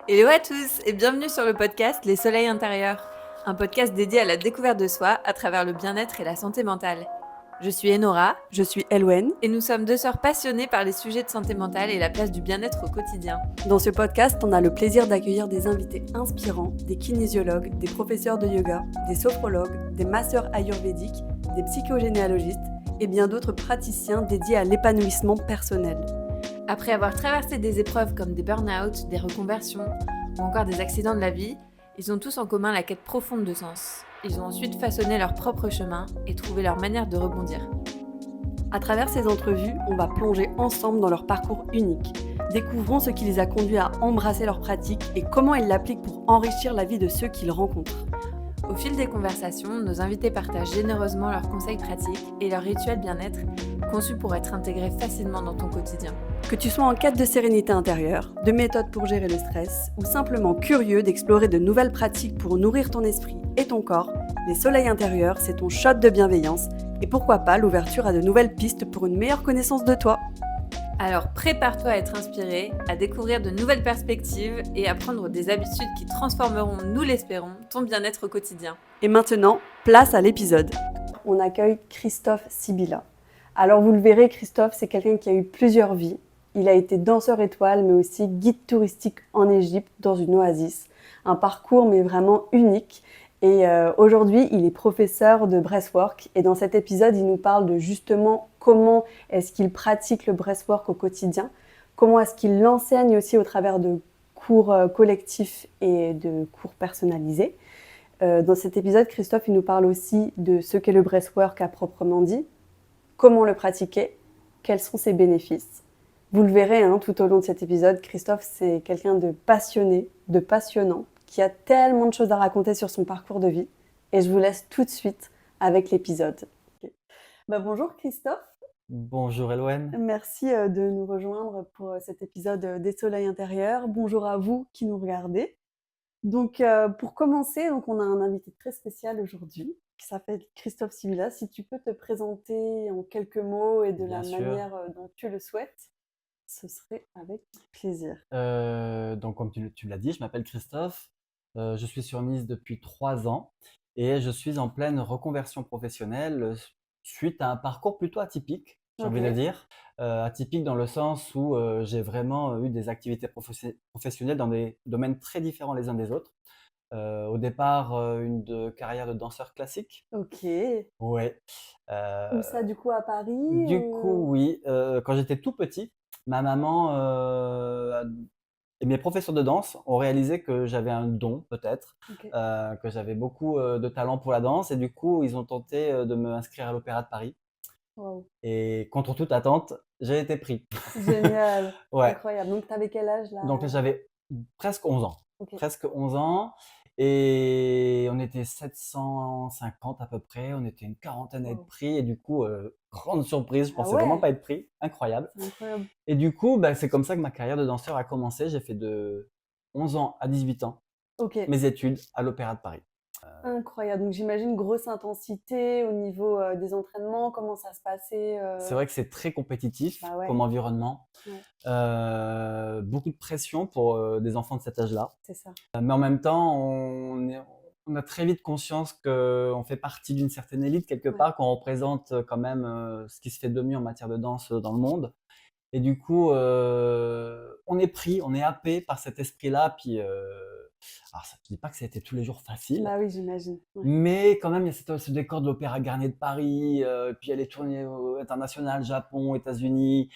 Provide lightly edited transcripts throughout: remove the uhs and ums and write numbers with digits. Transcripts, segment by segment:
Hello à tous et bienvenue sur le podcast Les Soleils intérieurs, un podcast dédié à la découverte de soi à travers le bien-être et la santé mentale. Je suis Enora Je suis Elwen. et nous sommes deux sœurs passionnées par les sujets de santé mentale et la place du bien-être au quotidien. Dans ce podcast, on a le plaisir d'accueillir des invités inspirants, des kinésiologues, des professeurs de yoga, des sophrologues, des masseurs ayurvédiques, des psychogénéalogistes et bien d'autres praticiens dédiés à l'épanouissement personnel. Après avoir traversé des épreuves comme des burn-out, des reconversions ou encore des accidents de la vie, ils ont tous en commun la quête profonde de sens. Ils ont ensuite façonné leur propre chemin et trouvé leur manière de rebondir. À travers ces entrevues, on va plonger ensemble dans leur parcours unique. Découvrons ce qui les a conduits à embrasser leur pratique et comment ils l'appliquent pour enrichir la vie de ceux qu'ils rencontrent. Au fil des conversations, nos invités partagent généreusement leurs conseils pratiques et leurs rituels bien-être conçus pour être intégrés facilement dans ton quotidien. Que tu sois en quête de sérénité intérieure, de méthodes pour gérer le stress ou simplement curieux d'explorer de nouvelles pratiques pour nourrir ton esprit et ton corps, les soleils intérieurs, c'est ton shot de bienveillance et pourquoi pas l'ouverture à de nouvelles pistes pour une meilleure connaissance de toi. Alors prépare-toi à être inspiré, à découvrir de nouvelles perspectives et à prendre des habitudes qui transformeront, nous l'espérons, ton bien-être au quotidien. Et maintenant, place à l'épisode. On accueille Christophe Sibila. Alors vous le verrez, Christophe, c'est quelqu'un qui a eu plusieurs vies. Il a été danseur étoile, mais aussi guide touristique en Égypte, dans une oasis. Un parcours, mais vraiment unique. Et aujourd'hui, il est professeur de breathwork. Et dans cet épisode, il nous parle de justement comment est-ce qu'il pratique le breathwork au quotidien, comment est-ce qu'il l'enseigne aussi au travers de cours collectifs et de cours personnalisés. Dans cet épisode, Christophe il nous parle aussi de ce qu'est le breathwork à proprement dit, comment le pratiquer, quels sont ses bénéfices. Vous le verrez tout au long de cet épisode, Christophe, c'est quelqu'un de passionné, de passionnant, qui a tellement de choses à raconter sur son parcours de vie. Et je vous laisse tout de suite avec l'épisode. Okay. Bonjour Christophe. Bonjour Elwen. Merci de nous rejoindre pour cet épisode des Soleils intérieurs. Bonjour à vous qui nous regardez. Donc, pour commencer, on a un invité très spécial aujourd'hui qui s'appelle Christophe Sibila. Si tu peux te présenter en quelques mots et de Bien la sûr. manière dont tu le souhaites, ce serait avec plaisir. Donc comme tu l'as dit, je m'appelle Christophe, je suis sur Nice depuis 3 ans et je suis en pleine reconversion professionnelle, suite à un parcours plutôt atypique, j'ai envie de Ok. dire. Atypique dans le sens où, j'ai vraiment eu des activités professionnelles dans des domaines très différents les uns des autres. Au départ, carrière de danseur classique. Ok. Ouais, Où ça, du coup, à Paris du coup, ou... oui, quand j'étais tout petit, ma maman, et mes professeurs de danse ont réalisé que j'avais un don peut-être, Ok. que j'avais beaucoup, de talent pour la danse et du coup, ils ont tenté, de m'inscrire à l'Opéra de Paris Wow. et contre toute attente, j'ai été pris. Génial. Ouais, Incroyable. Donc, tu avais quel âge là? donc j'avais presque 11 ans. Ok. Presque 11 ans et on était 750 à peu près, on était une quarantaine à être Wow. pris et du coup, grande surprise, je Ah pensais vraiment ouais, pas être pris, incroyable. c'est incroyable. Et du coup, c'est comme ça que ma carrière de danseur a commencé. J'ai fait de 11 ans à 18 ans Ok. mes études à l'Opéra de Paris. Incroyable. Donc j'imagine grosse intensité au niveau des entraînements. Comment ça se passait C'est vrai que c'est très compétitif Bah ouais. comme environnement. Ouais. Beaucoup de pression pour, des enfants de cet âge-là. C'est ça. Mais en même temps, on a très vite conscience qu'on fait partie d'une certaine élite quelque Ouais. part, qu'on représente, quand même, ce qui se fait de mieux en matière de danse, dans le monde. Et du coup, on est pris, on est happé par cet esprit-là. Puis, alors ça je dis pas que ça a été tous les jours facile, Bah oui, j'imagine. Ouais. mais quand même il y a ce décor de l'Opéra Garnier de Paris, puis il y a les tournées, internationales, Japon, États-Unis,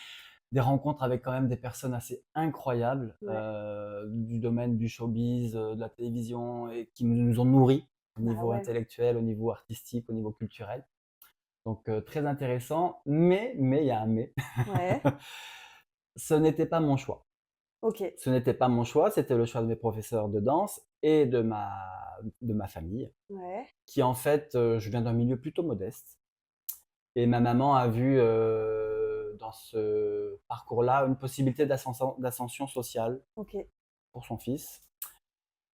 des rencontres avec quand même des personnes assez incroyables, Ouais. du domaine du showbiz, de la télévision et qui nous ont nourris au Bah niveau ouais. intellectuel, au niveau artistique, au niveau culturel. Donc, très intéressant, mais il y a un mais. Ouais. Ce n'était pas mon choix. Ok. Ce n'était pas mon choix, c'était le choix de mes professeurs de danse et de ma famille, Ouais. qui en fait, je viens d'un milieu plutôt modeste et ma maman a vu, dans ce parcours-là, une possibilité d'ascension sociale Ok. pour son fils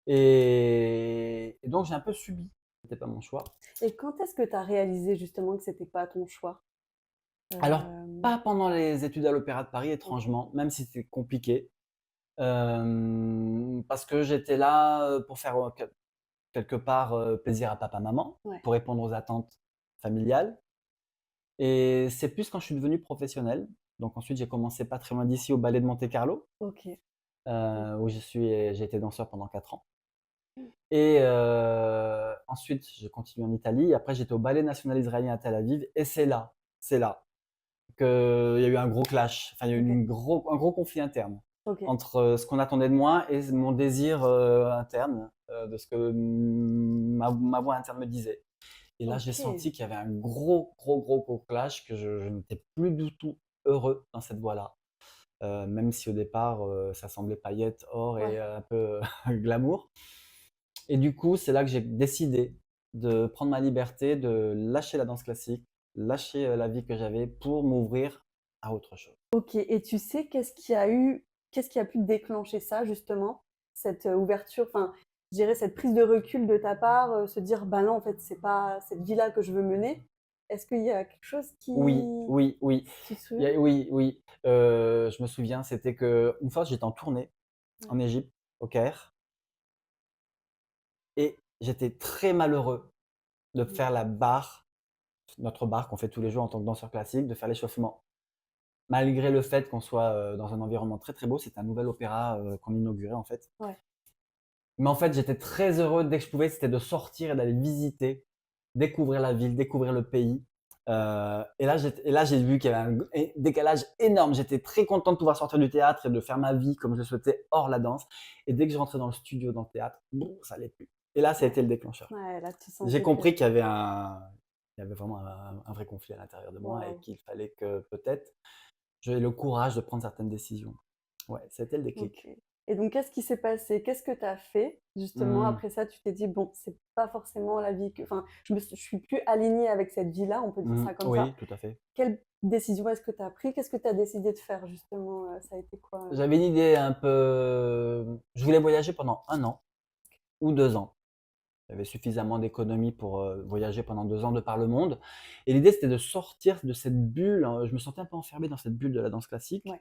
et donc j'ai un peu subi. C'était pas mon choix. Et quand est-ce que tu as réalisé justement que c'était pas ton choix? Alors, Euh, pas pendant les études à l'Opéra de Paris Ok. étrangement, même si c'était compliqué. Parce que j'étais là, pour faire, quelque part, plaisir à papa-maman, Ouais. pour répondre aux attentes familiales. Et c'est plus quand je suis devenu professionnel. Donc ensuite, j'ai commencé pas très loin d'ici au Ballet de Monte-Carlo, OK. où j'ai été danseur pendant 4 ans. Et ensuite, j'ai continué en Italie. Après, j'étais au Ballet national israélien à Tel Aviv. Et c'est là qu'il y a eu un gros clash. Enfin, il y a eu OK. un gros conflit interne OK. entre ce qu'on attendait de moi et mon désir interne, de ce que ma voix interne me disait. Et là, j'ai OK. senti qu'il y avait un gros clash, que je n'étais plus du tout heureux dans cette voie-là. Même si au départ, ça semblait paillettes, or et Ouais. un peu glamour. Et du coup, c'est là que j'ai décidé de prendre ma liberté, de lâcher la danse classique, lâcher la vie que j'avais pour m'ouvrir à autre chose. OK, et tu sais qu'est-ce qui a pu déclencher ça justement? Cette, ouverture, enfin, je dirais cette prise de recul de ta part, se dire: «Bah non, en fait, c'est pas cette vie-là que je veux mener». Est-ce qu'il y a quelque chose qui Oui, oui, oui. tu te souviens? Oui, oui. Je me souviens, c'était qu'une fois, j'étais en tournée Ouais. en Égypte, au Caire, et j'étais très malheureux de Mmh. faire notre barre qu'on fait tous les jours en tant que danseur classique, de faire l'échauffement. Malgré le fait qu'on soit dans un environnement très très beau, c'est un nouvel opéra qu'on inaugurait en fait. Ouais. Mais en fait, j'étais très heureux dès que je pouvais, c'était de sortir et d'aller visiter, découvrir la ville, découvrir le pays. Et là, j'ai vu qu'il y avait un décalage énorme. J'étais très content de pouvoir sortir du théâtre et de faire ma vie comme je le souhaitais hors la danse. Et dès que je rentrais dans le studio, dans le théâtre, bon, ça allait plus. Et là, ça a Ouais. été le déclencheur. Ouais, là, tu J'ai sentais que compris qu'il y avait vraiment un vrai conflit à l'intérieur de moi et waouh, qu'il fallait que peut-être j'ai le courage de prendre certaines décisions. Ouais, c'était le OK, déclic. et donc qu'est-ce qui s'est passé? Qu'est-ce que tu as fait justement Mmh. après ça? Tu t'es dit: «Bon, c'est pas forcément la vie que enfin, je suis plus alignée avec cette vie-là», on peut dire Mmh. ça comme ça. Oui, tout à fait. Quelle décision est-ce que tu as pris? Qu'est-ce que tu as décidé de faire justement, ça a été quoi, J'avais une idée un peu, je voulais voyager pendant 1 an ou 2 ans. J'avais suffisamment d'économies pour, voyager pendant 2 ans de par le monde, et l'idée, c'était de sortir de cette bulle, je me sentais un peu enfermé dans cette bulle de la danse classique, Ouais,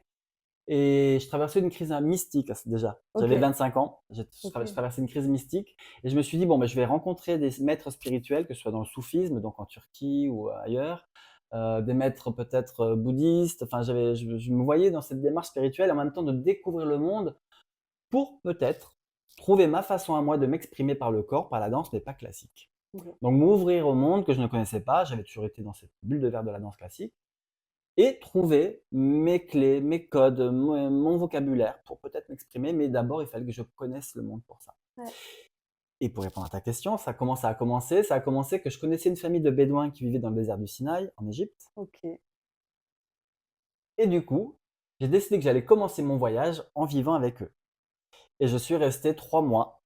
et je traversais une crise, mystique déjà. J'avais OK, 25 ans, je OK, traversais une crise mystique, et je me suis dit: «Bon, ben je vais rencontrer des maîtres spirituels, que ce soit dans le soufisme, donc en Turquie ou ailleurs, des maîtres peut-être, bouddhistes». Enfin, je me voyais dans cette démarche spirituelle, en même temps de découvrir le monde pour peut-être trouver ma façon à moi de m'exprimer par le corps, par la danse, mais pas classique. OK, Donc m'ouvrir au monde que je ne connaissais pas, j'avais toujours été dans cette bulle de verre de la danse classique, et trouver mes clés, mes codes, mon vocabulaire pour peut-être m'exprimer, mais d'abord il fallait que je connaisse le monde pour ça. ouais, Et pour répondre à ta question, ça a commencé que je connaissais une famille de bédouins qui vivaient dans le désert du Sinaï, en Égypte, OK, et du coup, j'ai décidé que j'allais commencer mon voyage en vivant avec eux. Et je suis resté 3 mois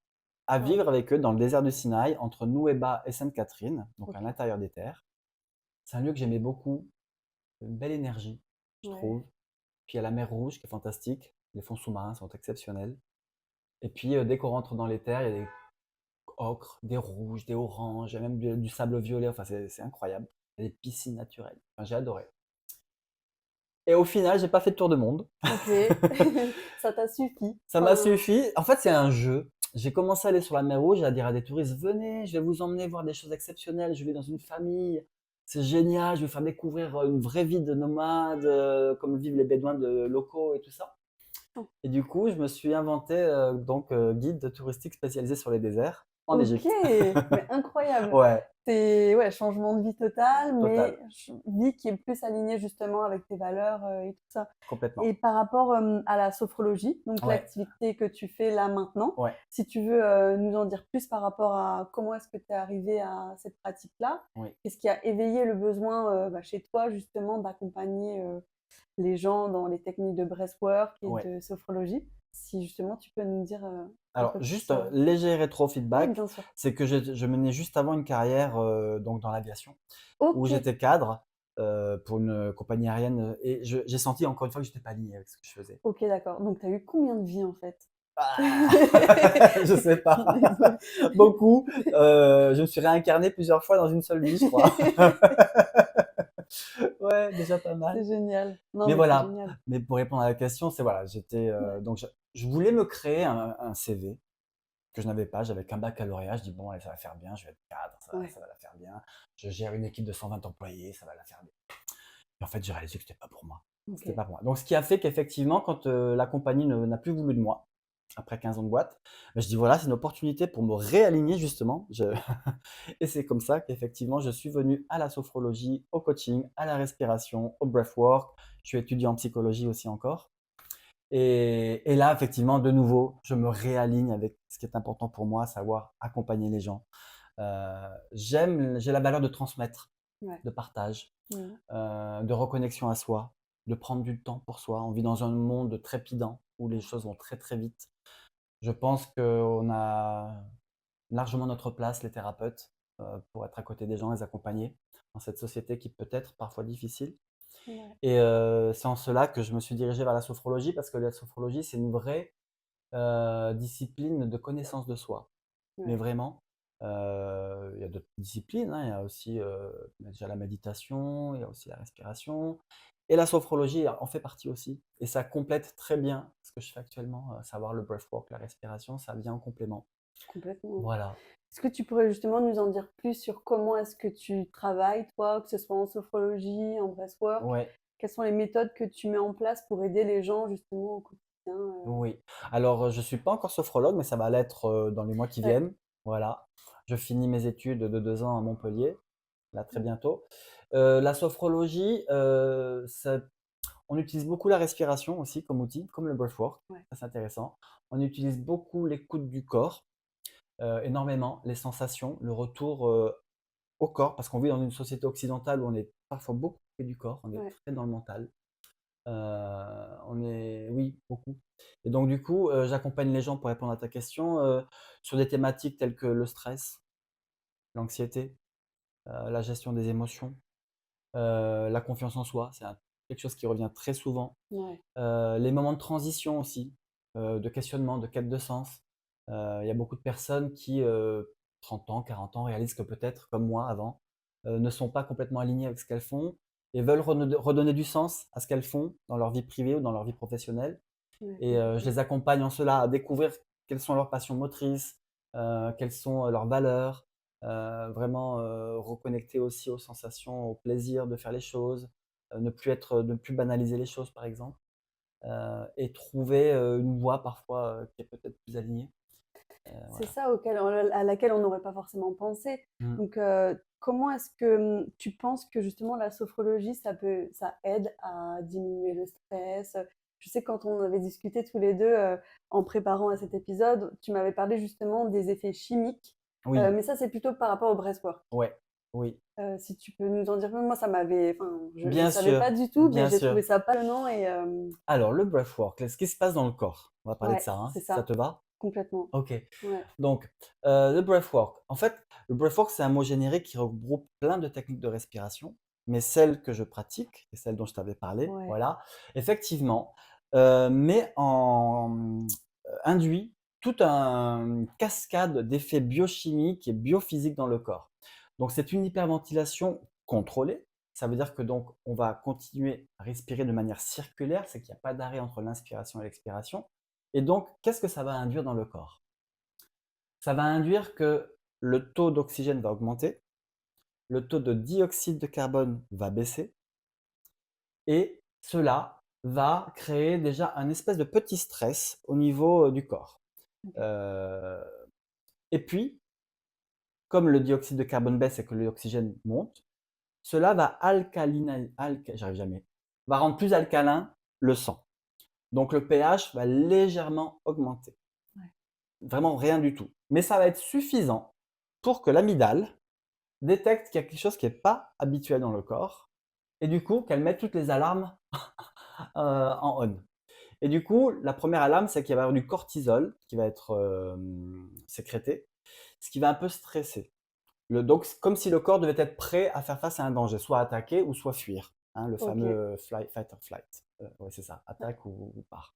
à waouh, vivre avec eux dans le désert du Sinaï, entre Nouéba et Sainte-Catherine, donc à OK, l'intérieur des terres. C'est un lieu que j'aimais beaucoup, une belle énergie, je ouais, trouve. Puis il y a la mer Rouge qui est fantastique, les fonds sous-marins sont exceptionnels. Et puis dès qu'on rentre dans les terres, il y a des ocres, des rouges, des oranges, il y a même du sable violet, enfin c'est incroyable. Il y a des piscines naturelles, enfin, j'ai adoré. Et au final, j'ai pas fait le tour du monde. OK. Ça t'a suffi? Ça m'a Enfin, suffi. En fait, c'est un jeu. J'ai commencé à aller sur la mer Rouge et à dire à des touristes: «Venez, je vais vous emmener voir des choses exceptionnelles. Je vais dans une famille, c'est génial, je vais faire découvrir, une vraie vie de nomade, comme vivent les bédouins locaux et tout ça». oh, Et du coup, je me suis inventé, donc guide touristique spécialisé sur les déserts en OK, Égypte. mais incroyable! Ouais, C'est ouais, changement de vie total, mais total, vie qui est plus alignée justement avec tes valeurs, et tout ça. complètement. Et par rapport, à la sophrologie, donc Ouais, l'activité que tu fais là maintenant, ouais, si tu veux, nous en dire plus par rapport à comment est-ce que tu es arrivé à cette pratique-là? oui. Qu'est-ce qui a éveillé le besoin, chez toi justement d'accompagner, les gens dans les techniques de breathwork et Ouais. de sophrologie? Si justement tu peux nous dire, un Alors peu juste, plus, léger oui, rétro-feedback, bien sûr. c'est que je menais juste avant une carrière, donc dans l'aviation, où OK, j'étais cadre, pour une compagnie aérienne, et j'ai senti encore une fois que j'étais pas aligné avec ce que je faisais. OK, d'accord. Donc tu as eu combien de vies en fait? Ah! Je sais pas. Désolée. Beaucoup, je me suis réincarné plusieurs fois dans une seule vie, je crois. Ouais, déjà pas mal. C'est génial. Non, Mais mais c'est voilà, génial. mais pour répondre à la question, c'est voilà, j'étais, Ouais. donc je voulais me créer un CV que je n'avais pas. J'avais qu'un baccalauréat. Je dis: «Bon, allez, ça va faire bien, je vais être cadre, Ouais. ça va la faire bien. Je gère une équipe de 120 employés, ça va la faire bien». Et en fait, j'ai réalisé que c'était pas pour moi. C'était OK. pas pour moi. Donc ce qui a fait qu'effectivement, quand, la compagnie ne n'a plus voulu de moi, après 15 ans de boîte, bah, je dis: «Voilà, c'est une opportunité pour me réaligner justement». Je Et c'est comme ça qu'effectivement, je suis venu à la sophrologie, au coaching, à la respiration, au breathwork. Je suis étudiant en psychologie aussi encore. Et là, effectivement, de nouveau, je me réaligne avec ce qui est important pour moi, savoir accompagner les gens. J'ai la valeur de transmettre, Ouais. de partage, Mmh. de reconnexion à soi, de prendre du temps pour soi. On vit dans un monde trépidant où les choses vont très très vite. Je pense qu'on a largement notre place, les thérapeutes, pour être à côté des gens, les accompagner dans cette société qui peut être parfois difficile. Ouais. Et c'est en cela que je me suis dirigé vers la sophrologie parce que la sophrologie, c'est une vraie, discipline de connaissance de soi. Mais Ouais. vraiment, il y a d'autres disciplines, hein, il y a aussi, déjà la méditation, il y a aussi la respiration et la sophrologie en fait partie aussi et ça complète très bien ce que je fais actuellement, savoir le breathwork, la respiration, ça vient en complément. Complètement. Voilà. Est-ce que tu pourrais justement nous en dire plus sur comment est-ce que tu travailles, toi, que ce soit en sophrologie, en breathwork? Ouais. Quelles sont les méthodes que tu mets en place pour aider les gens justement au quotidien? Oui. Alors, je suis pas encore sophrologue, mais ça va l'être, dans les mois qui Ouais. viennent. Voilà. Je finis mes études de 2 ans à Montpellier, là, très Mmh. bientôt. La sophrologie, ça on utilise beaucoup la respiration aussi comme outil, comme le breathwork. Ouais. Ça, c'est intéressant. On utilise beaucoup l'écoute du corps, énormément, les sensations, le retour, au corps, parce qu'on vit dans une société occidentale où on est parfois beaucoup pris du corps, on est Ouais. très dans le mental. On est oui, beaucoup et donc du coup, j'accompagne les gens pour répondre à ta question, sur des thématiques telles que le stress, l'anxiété, la gestion des émotions, la confiance en soi, c'est quelque chose qui revient très souvent. Ouais. Les moments de transition aussi, de questionnement, de quête de sens. Il y a beaucoup de personnes qui, 30 ans, 40 ans, réalisent que peut-être, comme moi avant, ne sont pas complètement alignées avec ce qu'elles font et veulent redonner du sens à ce qu'elles font dans leur vie privée ou dans leur vie professionnelle. Ouais, Et je complètement. les accompagne en cela à découvrir quelles sont leurs passions motrices, quelles sont, leurs valeurs, vraiment, reconnecter aussi aux sensations, au plaisir de faire les choses, ne plus banaliser les choses, par exemple, et trouver, une voie parfois, qui est peut-être plus alignée, C'est voilà. ça à laquelle on n'aurait pas forcément pensé. Mmh. Donc, comment est-ce que, tu penses que justement la sophrologie, ça aide à diminuer le stress? Je sais que quand on avait discuté tous les 2 en préparant à cet épisode, tu m'avais parlé justement des effets chimiques, Oui, mais ça, c'est plutôt par rapport au breathwork. ouais, oui. Si tu peux nous en dire plus? Moi, ça m'avait enfin, je Bien savais pas sûr, du tout, mais bien j'ai trouvé sûr. ça passionnant et Alors le breathwork, ce qui se passe dans le corps, on va parler de ouais, ça, hein, c'est ça ça, te va? complètement. OK. Ouais, Donc, le breathwork. En fait, le breathwork, c'est un mot générique qui regroupe plein de techniques de respiration, mais celle que je pratique et celle dont je t'avais parlé, ouais, voilà, effectivement, induit toute une cascade d'effets biochimiques et biophysiques dans le corps. Donc c'est une hyperventilation contrôlée. Ça veut dire que donc on va continuer à respirer de manière circulaire, c'est qu'il n'y a pas d'arrêt entre l'inspiration et l'expiration. Et donc, qu'est-ce que ça va induire dans le corps? Ça va induire que le taux d'oxygène va augmenter, le taux de dioxyde de carbone va baisser et cela va créer déjà un espèce de petit stress au niveau, du corps. OK. Heu et puis, comme le dioxyde de carbone baisse et que l'oxygène monte, cela va j'arrive jamais, va rendre plus alcalin le sang. Donc le pH va légèrement augmenter. Ouais. Vraiment rien du tout. Mais ça va être suffisant pour que l'amygdale détecte qu'il y a quelque chose qui est pas habituel dans le corps et du coup qu'elle mette toutes les alarmes, en on. Et du coup, la première alarme, c'est qu'il va y avoir du cortisol qui va être, sécrété, ce qui va un peu stresser. Donc comme si le corps devait être prêt à faire face à un danger, soit attaquer ou soit fuir, hein, le OK. fameux fight or flight. Ouais, c'est ça, attaque ou part.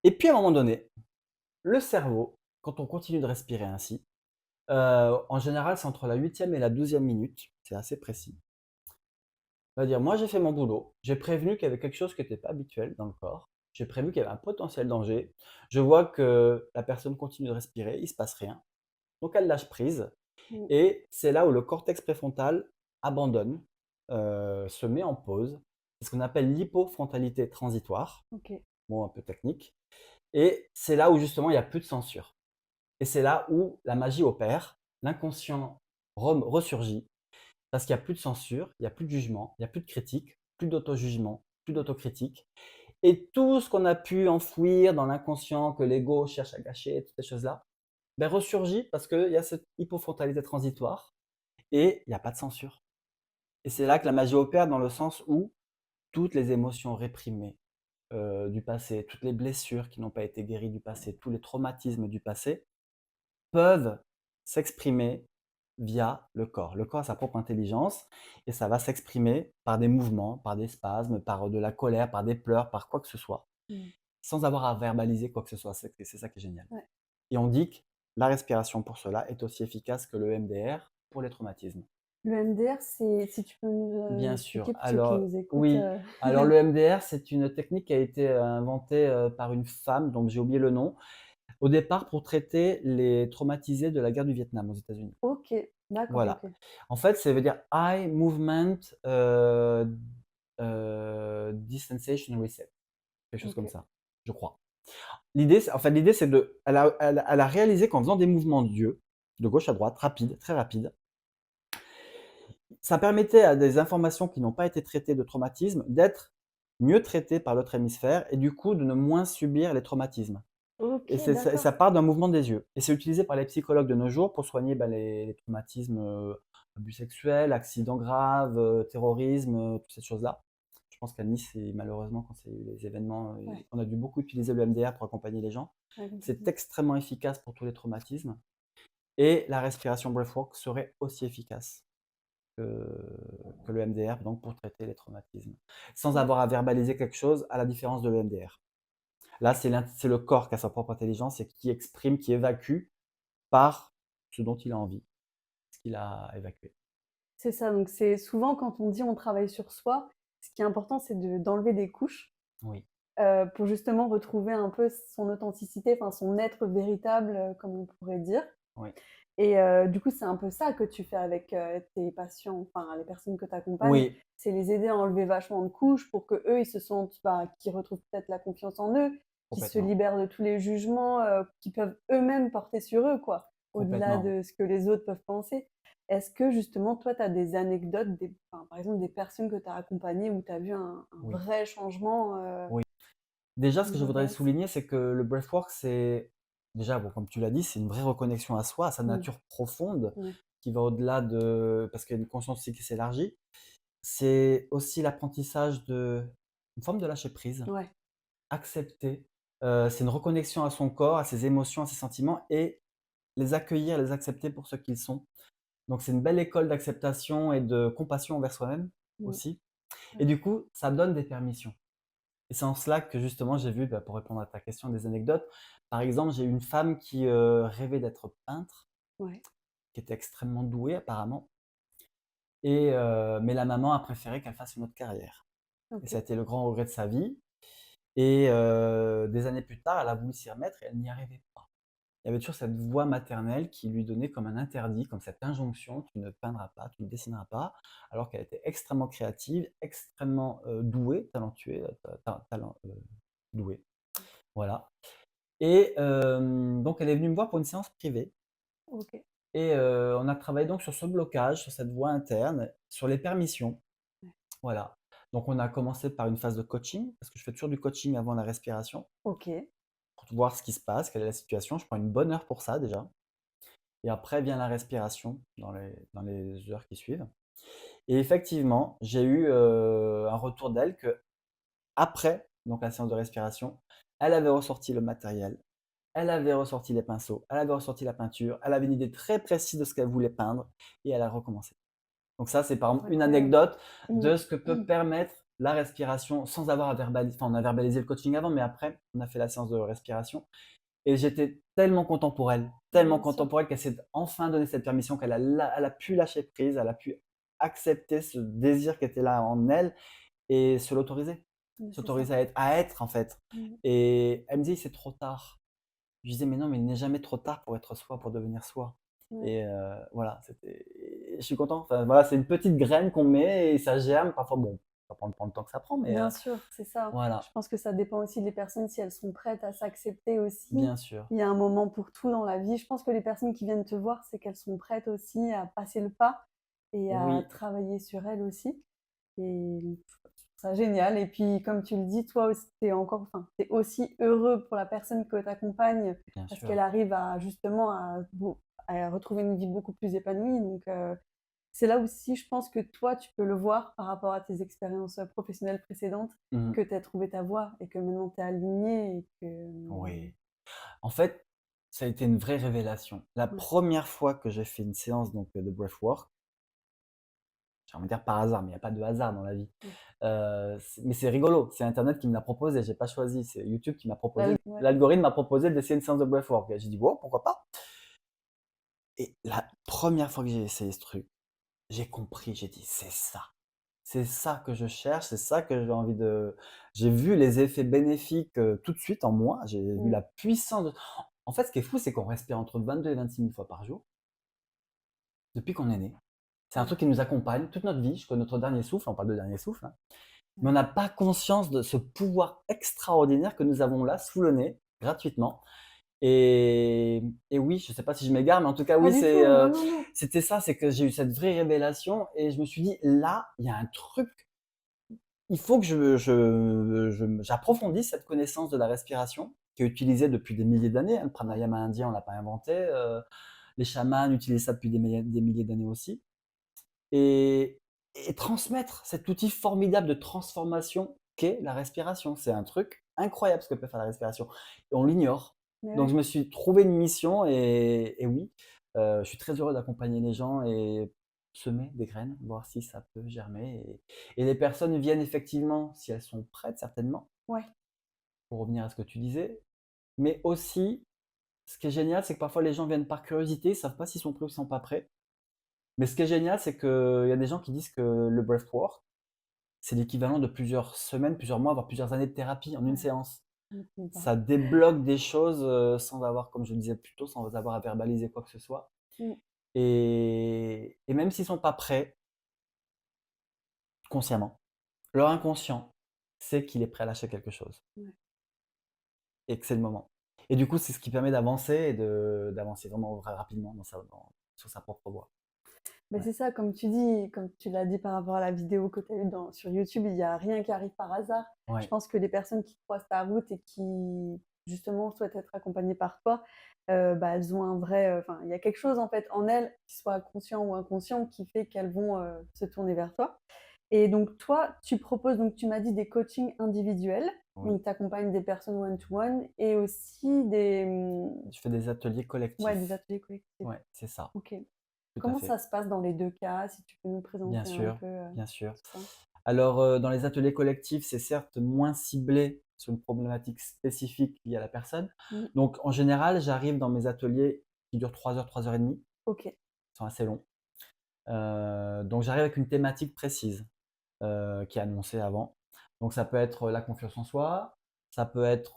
Et puis à un moment donné, le cerveau, quand on continue de respirer ainsi, en général, c'est entre la 8e et la 12e minute, c'est assez précis. On va dire, moi j'ai fait mon boulot, j'ai prévenu qu'il y avait quelque chose qui n'était pas habituel dans le corps, j'ai prévenu qu'il y avait un potentiel danger, je vois que la personne continue de respirer, il ne se passe rien, donc elle lâche prise, Mmh. et c'est là où le cortex préfrontal abandonne, se met en pause, c'est ce qu'on appelle l'hypofrontalité transitoire, OK. mot un peu technique, et c'est là où justement il n'y a plus de censure. Et c'est là où la magie opère, l'inconscient ressurgit, parce qu'il n'y a plus de censure, il n'y a plus de jugement, il n'y a plus de critique, plus d'auto-jugement, plus d'autocritique. Et tout ce qu'on a pu enfouir dans l'inconscient, que l'ego cherche à gâcher, toutes ces choses-là, ben ressurgit parce qu'il y a cette hypofrontalité transitoire et il n'y a pas de censure. Et c'est là que la magie opère dans le sens où toutes les émotions réprimées du passé, toutes les blessures qui n'ont pas été guéries du passé, tous les traumatismes du passé peuvent s'exprimer via le corps. Le corps a sa propre intelligence et ça va s'exprimer par des mouvements, par des spasmes, par de la colère, par des pleurs, par quoi que ce soit, Mmh. sans avoir à verbaliser quoi que ce soit. C'est ça qui est génial. Ouais. Et on dit que la respiration pour cela est aussi efficace que le MDR pour les traumatismes. Le MDR, c'est si tu peux nous, Bien sûr. expliquer pour ceux qui Alors, nous écoutent, oui. Alors, le MDR, c'est une technique qui a été inventée par une femme, dont j'ai oublié le nom, au départ pour traiter les traumatisés de la guerre du Vietnam aux États-Unis. OK, d'accord, Voilà. OK. En fait, ça veut dire Eye Movement Desensation Reset, quelque chose comme OK. ça, je crois. L'idée, c'est elle a réalisé qu'en faisant des mouvements d'yeux, de gauche à droite, rapides, très rapides, ça permettait à des informations qui n'ont pas été traitées de traumatisme d'être mieux traitées par l'autre hémisphère et du coup de ne moins subir les traumatismes. Et OK, ça d'accord. part d'un mouvement des yeux. Et c'est utilisé par les psychologues de nos jours pour soigner les traumatismes, abus sexuels, accidents graves, terrorisme, toutes ces choses-là. Je pense qu'à Nice, malheureusement, quand c'est eu les événements, Ouais, on a dû beaucoup utiliser le MDR pour accompagner les gens. ouais, C'est complètement. extrêmement efficace pour tous les traumatismes. Et la respiration breathwork serait aussi efficace que, que le MDR, donc pour traiter les traumatismes, sans OK. avoir à verbaliser quelque chose, à la différence de l'EMDR. Là, c'est le corps qui a sa propre intelligence et qui exprime, qui évacue par ce dont il a envie, ce qu'il a évacué. C'est ça, donc c'est souvent quand on dit on travaille sur soi, ce qui est important, c'est d'enlever des couches, Oui, pour justement retrouver un peu son authenticité, enfin son être véritable, comme on pourrait dire. oui. Et du coup, c'est un peu ça que tu fais avec, tes patients, enfin les personnes que tu accompagnes, Oui, c'est les aider à enlever vachement de couches pour qu'eux, ils se sentent, bah, qu'ils retrouvent peut-être la confiance en eux, qu'ils se complètement. libèrent de tous les jugements, qu'ils peuvent eux-mêmes porter sur eux, quoi, au-delà Complètement. de ce que les autres peuvent penser. Est-ce que justement, toi, tu as des anecdotes, enfin, par exemple, des personnes que tu as accompagnées où tu as vu un Oui, vrai changement, oui. Déjà, au ce que je niveau de voudrais la souligner, c'est que le breathwork, c'est déjà, bon, comme tu l'as dit, c'est une vraie reconnexion à soi, à sa mmh, nature profonde, ouais, qui va au-delà de, parce qu'il y a une conscience aussi qui s'élargit. C'est aussi l'apprentissage de, une forme de lâcher prise, ouais, accepter. C'est une reconnexion à son corps, à ses émotions, à ses sentiments et les accueillir, les accepter pour ce qu'ils sont. Donc c'est une belle école d'acceptation et de compassion envers soi-même mmh, aussi. Et ouais, du coup, ça donne des permissions. Et c'est en cela que justement j'ai vu, pour répondre à ta question, des anecdotes. Par exemple, j'ai eu une femme qui rêvait d'être peintre, ouais, qui était extrêmement douée apparemment, mais la maman a préféré qu'elle fasse une autre carrière. Et ça a OK. été le grand regret de sa vie. Et des années plus tard, elle a voulu s'y remettre et elle n'y arrivait pas. Il y avait toujours cette voix maternelle qui lui donnait comme un interdit, comme cette injonction: «Tu ne peindras pas, tu ne dessineras pas», alors qu'elle était extrêmement créative, extrêmement, douée, talentuée, douée, voilà. Et donc elle est venue me voir pour une séance privée OK. et on a travaillé donc sur ce blocage, sur cette voix interne, sur les permissions, Ouais. voilà. Donc on a commencé par une phase de coaching, parce que je fais toujours du coaching avant la respiration, OK. pour voir ce qui se passe, quelle est la situation. Je prends une bonne heure pour ça déjà. Et après vient la respiration dans les heures qui suivent. Et effectivement, j'ai eu un retour d'elle que après donc la séance de respiration, elle avait ressorti le matériel, elle avait ressorti les pinceaux, elle avait ressorti la peinture, elle avait une idée très précise de ce qu'elle voulait peindre et elle a recommencé. Donc ça, c'est par exemple une Incroyable. anecdote Mmh. de ce que peut permettre la respiration sans avoir à verbaliser. Enfin, on a verbalisé le coaching avant, mais après, on a fait la séance de respiration. Et j'étais tellement Bien content sûr. pour elle qu'elle s'est enfin donné cette permission, elle a pu lâcher prise, elle a pu accepter ce désir qui était là en elle et se l'autoriser. C'est ça. S'autoriser à être, en fait. Mmh. Et elle me dit: «C'est trop tard». Je lui disais: «Mais non, mais il n'est jamais trop tard pour être soi, pour devenir soi». Ouais. Et voilà, et je suis content. Enfin, voilà, c'est une petite graine qu'on met et ça germe. Parfois, bon, ça prend le temps que ça prend, mais Bien sûr, c'est ça. Je voilà, pense que ça dépend aussi des personnes, si elles sont prêtes à s'accepter aussi. bien sûr. Il y a un moment pour tout dans la vie. Je pense que les personnes qui viennent te voir, c'est qu'elles sont prêtes aussi à passer le pas et à Oui, travailler sur elles aussi. Et je trouve ça génial. Et puis, comme tu le dis, toi aussi, tu aussi heureux pour la personne que tu accompagnes bien parce sûr. qu'elle arrive à justement à retrouver une vie beaucoup plus épanouie. Donc, c'est là aussi, je pense que toi, tu peux le voir par rapport à tes expériences professionnelles précédentes, Mmh. que tu as trouvé ta voie et que maintenant tu es aligné et que. Oui. En fait, ça a été une vraie révélation. La Ouais. première fois que j'ai fait une séance donc de breathwork, j'ai envie de dire par hasard, mais il y a pas de hasard dans la vie. Mmh. Mais c'est rigolo, c'est internet qui me l'a proposé, j'ai pas choisi, c'est YouTube qui m'a proposé, Ouais. l'algorithme m'a proposé d'essayer une séance de breathwork et j'ai dit: «Wow, pourquoi pas?» Et la première fois que j'ai essayé ce truc, j'ai compris, j'ai dit: c'est ça que je cherche, c'est ça que j'ai envie de». J'ai vu les effets bénéfiques, tout de suite en moi, j'ai vu Mmh. la puissance de. En fait, ce qui est fou, c'est qu'on respire entre 22 et 26 000 fois par jour, depuis qu'on est né. C'est un Ouais. truc qui nous accompagne toute notre vie, jusqu'à notre dernier souffle, on parle de dernier souffle, hein. Mais Ouais. on n'a pas conscience de ce pouvoir extraordinaire que nous avons là, sous le nez, gratuitement. Et oui, je ne sais pas si je m'égare, mais en tout cas, Pas oui, du tout, non, non, non. c'était ça, c'est que j'ai eu cette vraie révélation et je me suis dit: «Là, il y a un truc, il faut que j'approfondisse cette connaissance de la respiration qui est utilisée depuis des milliers d'années», hein. Le Ouais. pranayama indien, on l'a pas inventé, les chamans utilisent ça depuis des milliers d'années aussi. Et transmettre cet outil formidable de transformation qu'est la respiration. C'est un truc incroyable ce que peut faire la respiration et on l'ignore. Mais Donc ouais. je me suis trouvé une mission et oui, je suis très heureux d'accompagner les gens et semer des graines, voir si ça peut germer et les personnes viennent effectivement, si elles sont prêtes certainement, Ouais. pour revenir à ce que tu disais, mais aussi, ce qui est génial, c'est que parfois les gens viennent par curiosité, ils ne savent pas s'ils sont prêts ou s'ils ne sont pas prêts. Mais ce qui est génial, c'est qu'il y a des gens qui disent que le breathwork, c'est l'équivalent de plusieurs semaines, plusieurs mois, voire plusieurs années de thérapie en une Ouais. séance. Ça m'étonne pas. Ça débloque des choses, sans avoir, comme je le disais plus tôt, sans avoir à verbaliser quoi que ce soit. Mmh. Et même s'ils sont pas prêts, consciemment, leur inconscient sait qu'il est prêt à lâcher quelque chose Ouais. et que c'est le moment. Et du coup, c'est ce qui permet d'avancer et d'avancer vraiment rapidement sur sa propre voie. Mais Ouais, c'est ça, comme tu dis, comme tu l'as dit par rapport à la vidéo que tu as eue sur YouTube, il y a rien qui arrive par hasard. Je ouais, pense que les personnes qui croisent ta route et qui, justement, souhaitent être accompagnées par toi, bah, elles ont un vrai, il y a quelque chose, en fait, en elles, qui soit conscient ou inconscient, qui fait qu'elles vont, se tourner vers toi. Et donc toi, tu proposes, donc tu m'as dit, des coachings individuels, oui. donc tu accompagnes des personnes one to one et aussi des, Je fais des ateliers ouais, des collectifs. ateliers collectifs. Ouais, c'est ça, OK. tout à Comment fait. ça se passe dans les 2 cas? Si tu peux nous Bien présenter un sûr, peu, bien sûr. tout ça? Alors, dans les ateliers collectifs, c'est certes moins ciblé sur une problématique spécifique liée à la personne. Mmh. Donc, en général, j'arrive dans mes ateliers qui durent 3 heures et demie, OK. ils sont assez longs. Donc j'arrive avec une thématique précise, qui est annoncée avant. Donc ça peut être la confiance en soi, ça peut être,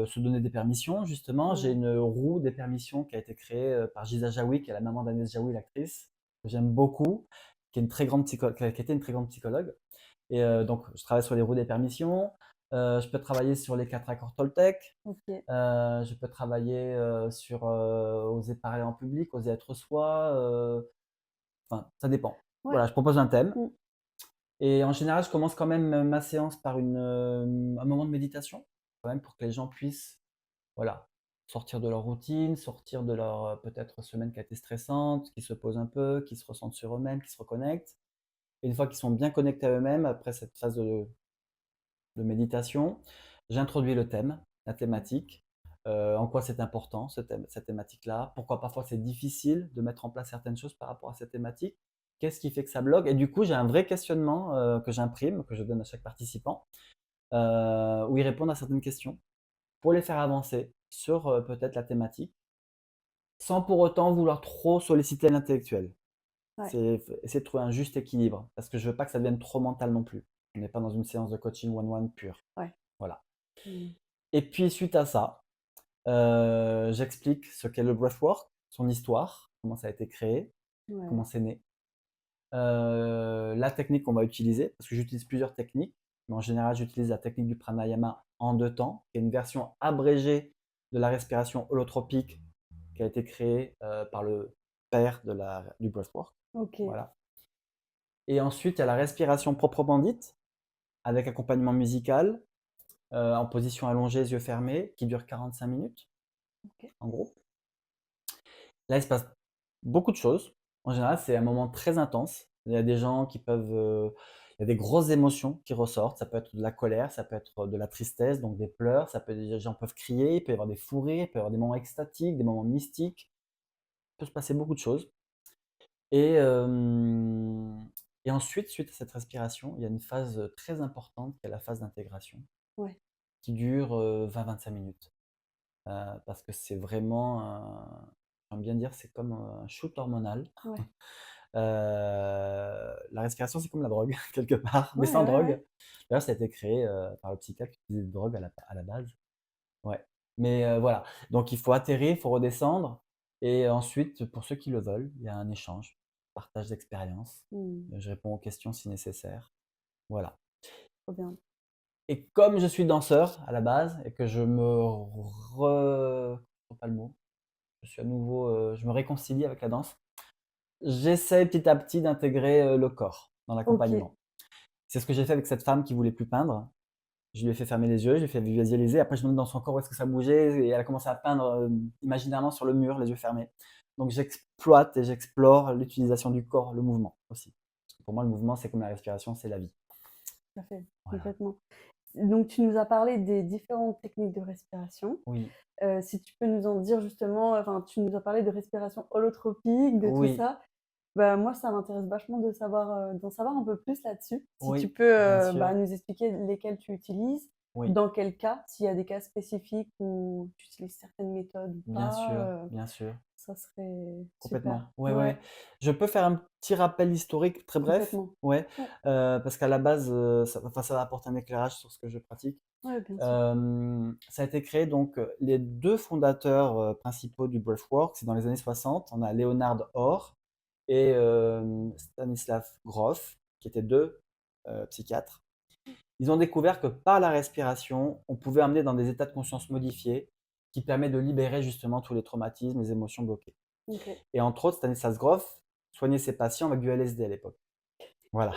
se donner des permissions justement. J'ai Ouais. une roue des permissions qui a été créée, par Giza Jaoui, qui est la maman d'Agnès Jaoui, l'actrice, que j'aime beaucoup, qui est une très grande qui a été une très grande psychologue et donc je travaille sur les roues des permissions. Je peux travailler sur les 4 accords Toltec, OK. je peux travailler, sur, oser parler en public, oser être soi, enfin ça dépend. Ouais. Voilà, je propose un thème Mmh. et en général, je commence quand même, ma séance par un moment de méditation, quand même pour que les gens puissent, voilà, sortir de leur routine, sortir de leur, peut-être semaine qui a été stressante, qu'ils se posent un peu, qu'ils se recentrent sur eux-mêmes, qu'ils se reconnectent et une fois qu'ils sont bien connectés à eux-mêmes, après cette phase de méditation, j'introduis le thème, la Ouais. thématique, en quoi c'est important cette thématique-là, pourquoi parfois c'est difficile de mettre en place certaines choses par rapport à cette thématique, qu'est-ce qui fait que ça bloque et du coup, j'ai un vrai questionnement, que j'imprime, que je donne à chaque participant, où ils répondent à certaines questions pour les faire avancer sur, peut-être la thématique, sans pour autant vouloir trop solliciter l'intellectuel. Ouais. C'est essayer de trouver un juste équilibre parce que je veux pas que ça devienne trop mental non plus. On n'est pas dans une séance de coaching one-one pure. Ouais. Voilà. Mmh. Et puis suite à ça, j'explique ce qu'est le breathwork, son histoire, comment ça a été créé, Ouais. comment c'est né. La technique qu'on va utiliser, parce que j'utilise plusieurs techniques, mais en général, j'utilise la technique du pranayama en 2 temps, qui est une version abrégée de la respiration holotropique qui a été créée, par le père du breathwork. OK. Voilà. Et ensuite, il y a la respiration proprement dite, avec accompagnement musical, en position allongée, yeux fermés, qui dure 45 minutes, OK. en gros. Là, il se passe beaucoup de choses. En général, c'est un moment très intense. Il y a des gens qui peuvent, il y a des grosses émotions qui ressortent. Ça peut être de la colère, ça peut être de la tristesse, donc des pleurs. Ça peut des gens peuvent crier, il peut y avoir des fous rires, il peut y avoir des moments extatiques, des moments mystiques. Il peut se passer beaucoup de choses. Et et ensuite, suite à cette respiration, il y a une phase, très importante qui est la phase d'intégration, Ouais. qui dure, 20-25 minutes. Parce que c'est vraiment j'aime bien dire, c'est comme un shoot hormonal. Ouais. La respiration, c'est comme la drogue quelque part, mais Ouais, sans ouais, ouais. drogue. D'ailleurs, ça a été créé, par le psychiatre qui utilisait des drogues à la base. Ouais, mais voilà, donc il faut atterrir, il faut redescendre et ensuite, pour ceux qui le veulent, il y a un échange, partage d'expériences. Mmh. Je réponds aux questions si nécessaire. Voilà. Trop bien. Et comme je suis danseur à la base et que je me re je trouve pas le mot, je suis à nouveau, je me réconcilie avec la danse. J'essaie petit à petit d'intégrer, le corps dans OK. l'accompagnement. C'est ce que j'ai fait avec cette femme qui voulait plus peindre. Je lui ai fait fermer les yeux, je lui ai fait visualiser. Après, je me demande dans son corps où est-ce que ça bougeait et elle a commencé à peindre, imaginairement sur le mur, les yeux fermés. Donc j'exploite et j'explore l'utilisation du corps, le mouvement aussi. Parce que pour moi, le mouvement, c'est comme la respiration, c'est la vie. Tout à fait, Voilà. complètement. Donc tu nous as parlé des différentes techniques de respiration. Oui, Si tu peux nous en dire justement, enfin, tu nous as parlé de respiration holotropique, de tout oui, ça. Bah, moi, ça m'intéresse vachement de savoir, d'en savoir un peu plus là-dessus. Si tu oui, peux, bien bah, sûr. nous expliquer lesquelles tu utilises, Oui, dans quel cas, s'il y a des cas spécifiques où tu utilises certaines méthodes ou pas, bien sûr. ça serait super. Complètement. Ouais, Ouais, ouais. Je peux faire un petit rappel historique très bref? complètement. Ouais, Ouais, parce qu'à la base, ça va apporter un éclairage sur ce que je pratique. ouais, bien sûr. Ça a été créé donc, les 2 fondateurs, principaux du breathwork, c'est dans les années 60. On a Leonard Orr et Stanislav Grof, qui étaient 2 psychiatres. Ils ont découvert que par la respiration, on pouvait amener dans des états de conscience modifiés, qui permet de libérer justement tous les traumatismes, les émotions bloquées. OK. Et entre autres, Stanislas Grof soignait ses patients avec du LSD à l'époque. Voilà,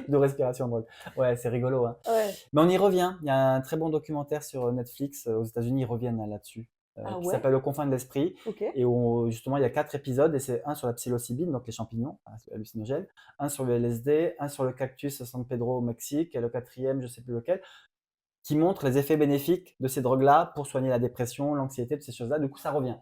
de respiration drogue. Ouais, c'est rigolo, hein. Ouais. Mais on y revient. Il y a un très bon documentaire sur Netflix, aux États-Unis, ils reviennent là-dessus, Ah qui ouais? s'appelle Aux confins de l'esprit. OK. Et où justement, il y a 4 épisodes, et c'est un sur la psilocybine, donc les champignons hallucinogènes, un sur le LSD, un sur le cactus San Pedro au Mexique, et le quatrième, je ne sais plus lequel, qui montre les effets bénéfiques de ces drogues-là pour soigner la dépression, l'anxiété, toutes ces choses-là. Du coup, ça revient.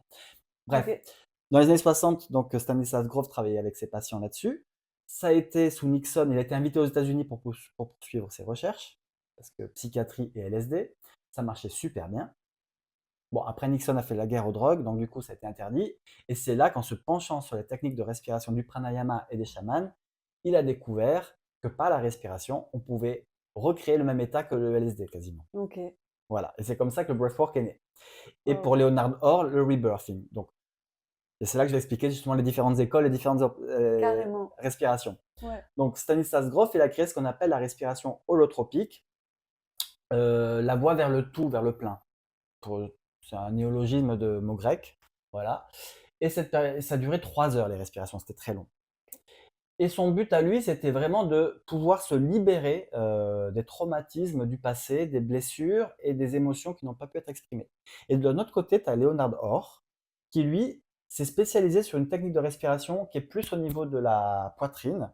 Bref, OK. dans les années 60, donc Stanislas Grof travaillait avec ses patients là-dessus. Ça a été sous Nixon, il a été invité aux États-Unis pour poursuivre ses recherches, parce que psychiatrie et LSD, ça marchait super bien. Bon, après Nixon a fait la guerre aux drogues, donc du coup ça a été interdit. Et c'est là qu'en se penchant sur les techniques de respiration du pranayama et des chamans, il a découvert que par la respiration, on pouvait recréer le même état que le LSD quasiment. OK. Voilà, et c'est comme ça que le breathwork est né. Et Waouh. pour Leonard Orr, le rebirthing. Donc et c'est là que je vais expliquer justement les différentes écoles, les différentes Carrément. respirations. Ouais. Donc Stanislas Grof, il a créé ce qu'on appelle la respiration holotropique, la voie vers le tout, vers le plein. Pour C'est un néologisme de mot grec, voilà. Et ça a duré 3 heures les respirations, c'était très long. Et son but à lui, c'était vraiment de pouvoir se libérer, des traumatismes du passé, des blessures et des émotions qui n'ont pas pu être exprimées. Et de notre côté, tu as Leonard Orr, qui lui, s'est spécialisé sur une technique de respiration qui est plus au niveau de la poitrine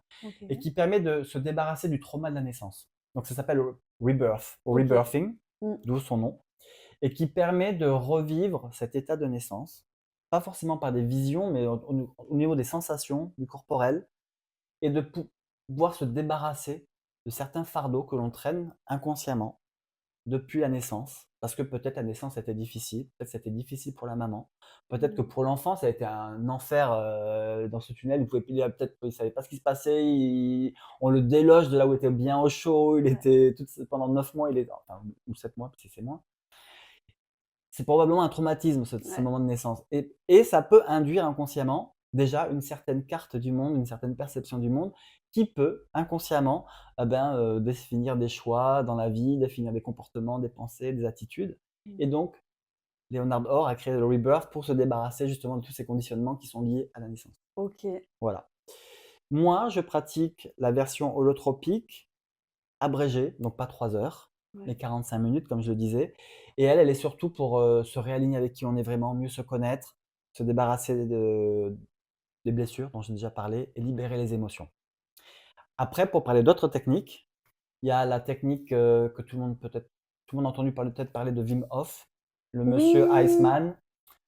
et OK. qui permet de se débarrasser du trauma de la naissance. Donc ça s'appelle rebirth ou OK. rebirthing, Mmh. d'où son nom, et qui permet de revivre cet état de naissance, pas forcément par des visions, mais au niveau des sensations, du corporel, et de pouvoir se débarrasser de certains fardeaux que l'on traîne inconsciemment depuis la naissance parce que peut-être la naissance était difficile, peut-être c'était difficile pour la maman, peut-être que Mmh. pour l'enfant, ça a été un enfer, dans ce tunnel. Peut-être qu'il savait pas ce qui se passait, on le déloge de là où il était bien au chaud, il Ouais. était pendant 9 mois, il est enfin ou 7 mois, parce que c'est moins. C'est probablement un traumatisme ce Ouais. moment de naissance et ça peut induire inconsciemment, déjà une certaine carte du monde, une certaine perception du monde qui peut inconsciemment, définir des choix dans la vie, définir des comportements, des pensées, des attitudes Mmh. et donc Leonard Orr a créé le Rebirth pour se débarrasser justement de tous ces conditionnements qui sont liés à la naissance. OK. Voilà. Moi, je pratique la version holotropique abrégée, donc pas 3 heures, Ouais. mais 45 minutes comme je le disais et elle est surtout pour, se réaligner avec qui on est vraiment, mieux se connaître, se débarrasser des blessures dont j'ai déjà parlé et libérer les émotions. Après pour parler d'autres techniques, il y a la technique, que tout le monde a entendu parler peut-être parler de Wim Hof, le monsieur Oui! Iceman.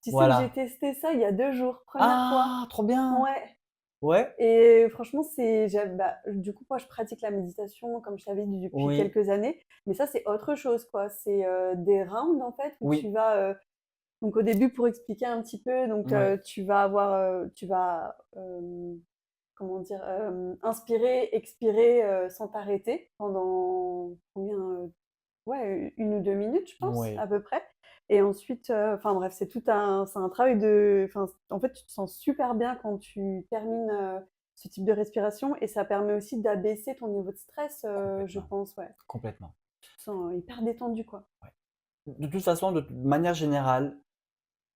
Tu sais que j'ai Voilà. testé ça il y a 2 jours, première fois. Ah! Trop bien! Ouais. Ouais, Et franchement, du coup, moi, je pratique la méditation, comme je t'avais dit, depuis oui, quelques années. Mais ça, c'est autre chose, quoi. C'est des rounds, en fait, où tu oui, vas. Donc, au début, pour expliquer un petit peu, donc, ouais, tu vas, comment dire, inspirer, expirer sans t'arrêter pendant combien ouais, 1 ou 2 minutes, je pense, ouais, à peu près. Et ensuite, enfin bref, c'est un travail enfin, en fait, tu te sens super bien quand tu termines, ce type de respiration et ça permet aussi d'abaisser ton niveau de stress, je complètement, pense, ouais. complètement, Tu te sens hyper détendu, quoi. ouais. De toute façon, de manière générale,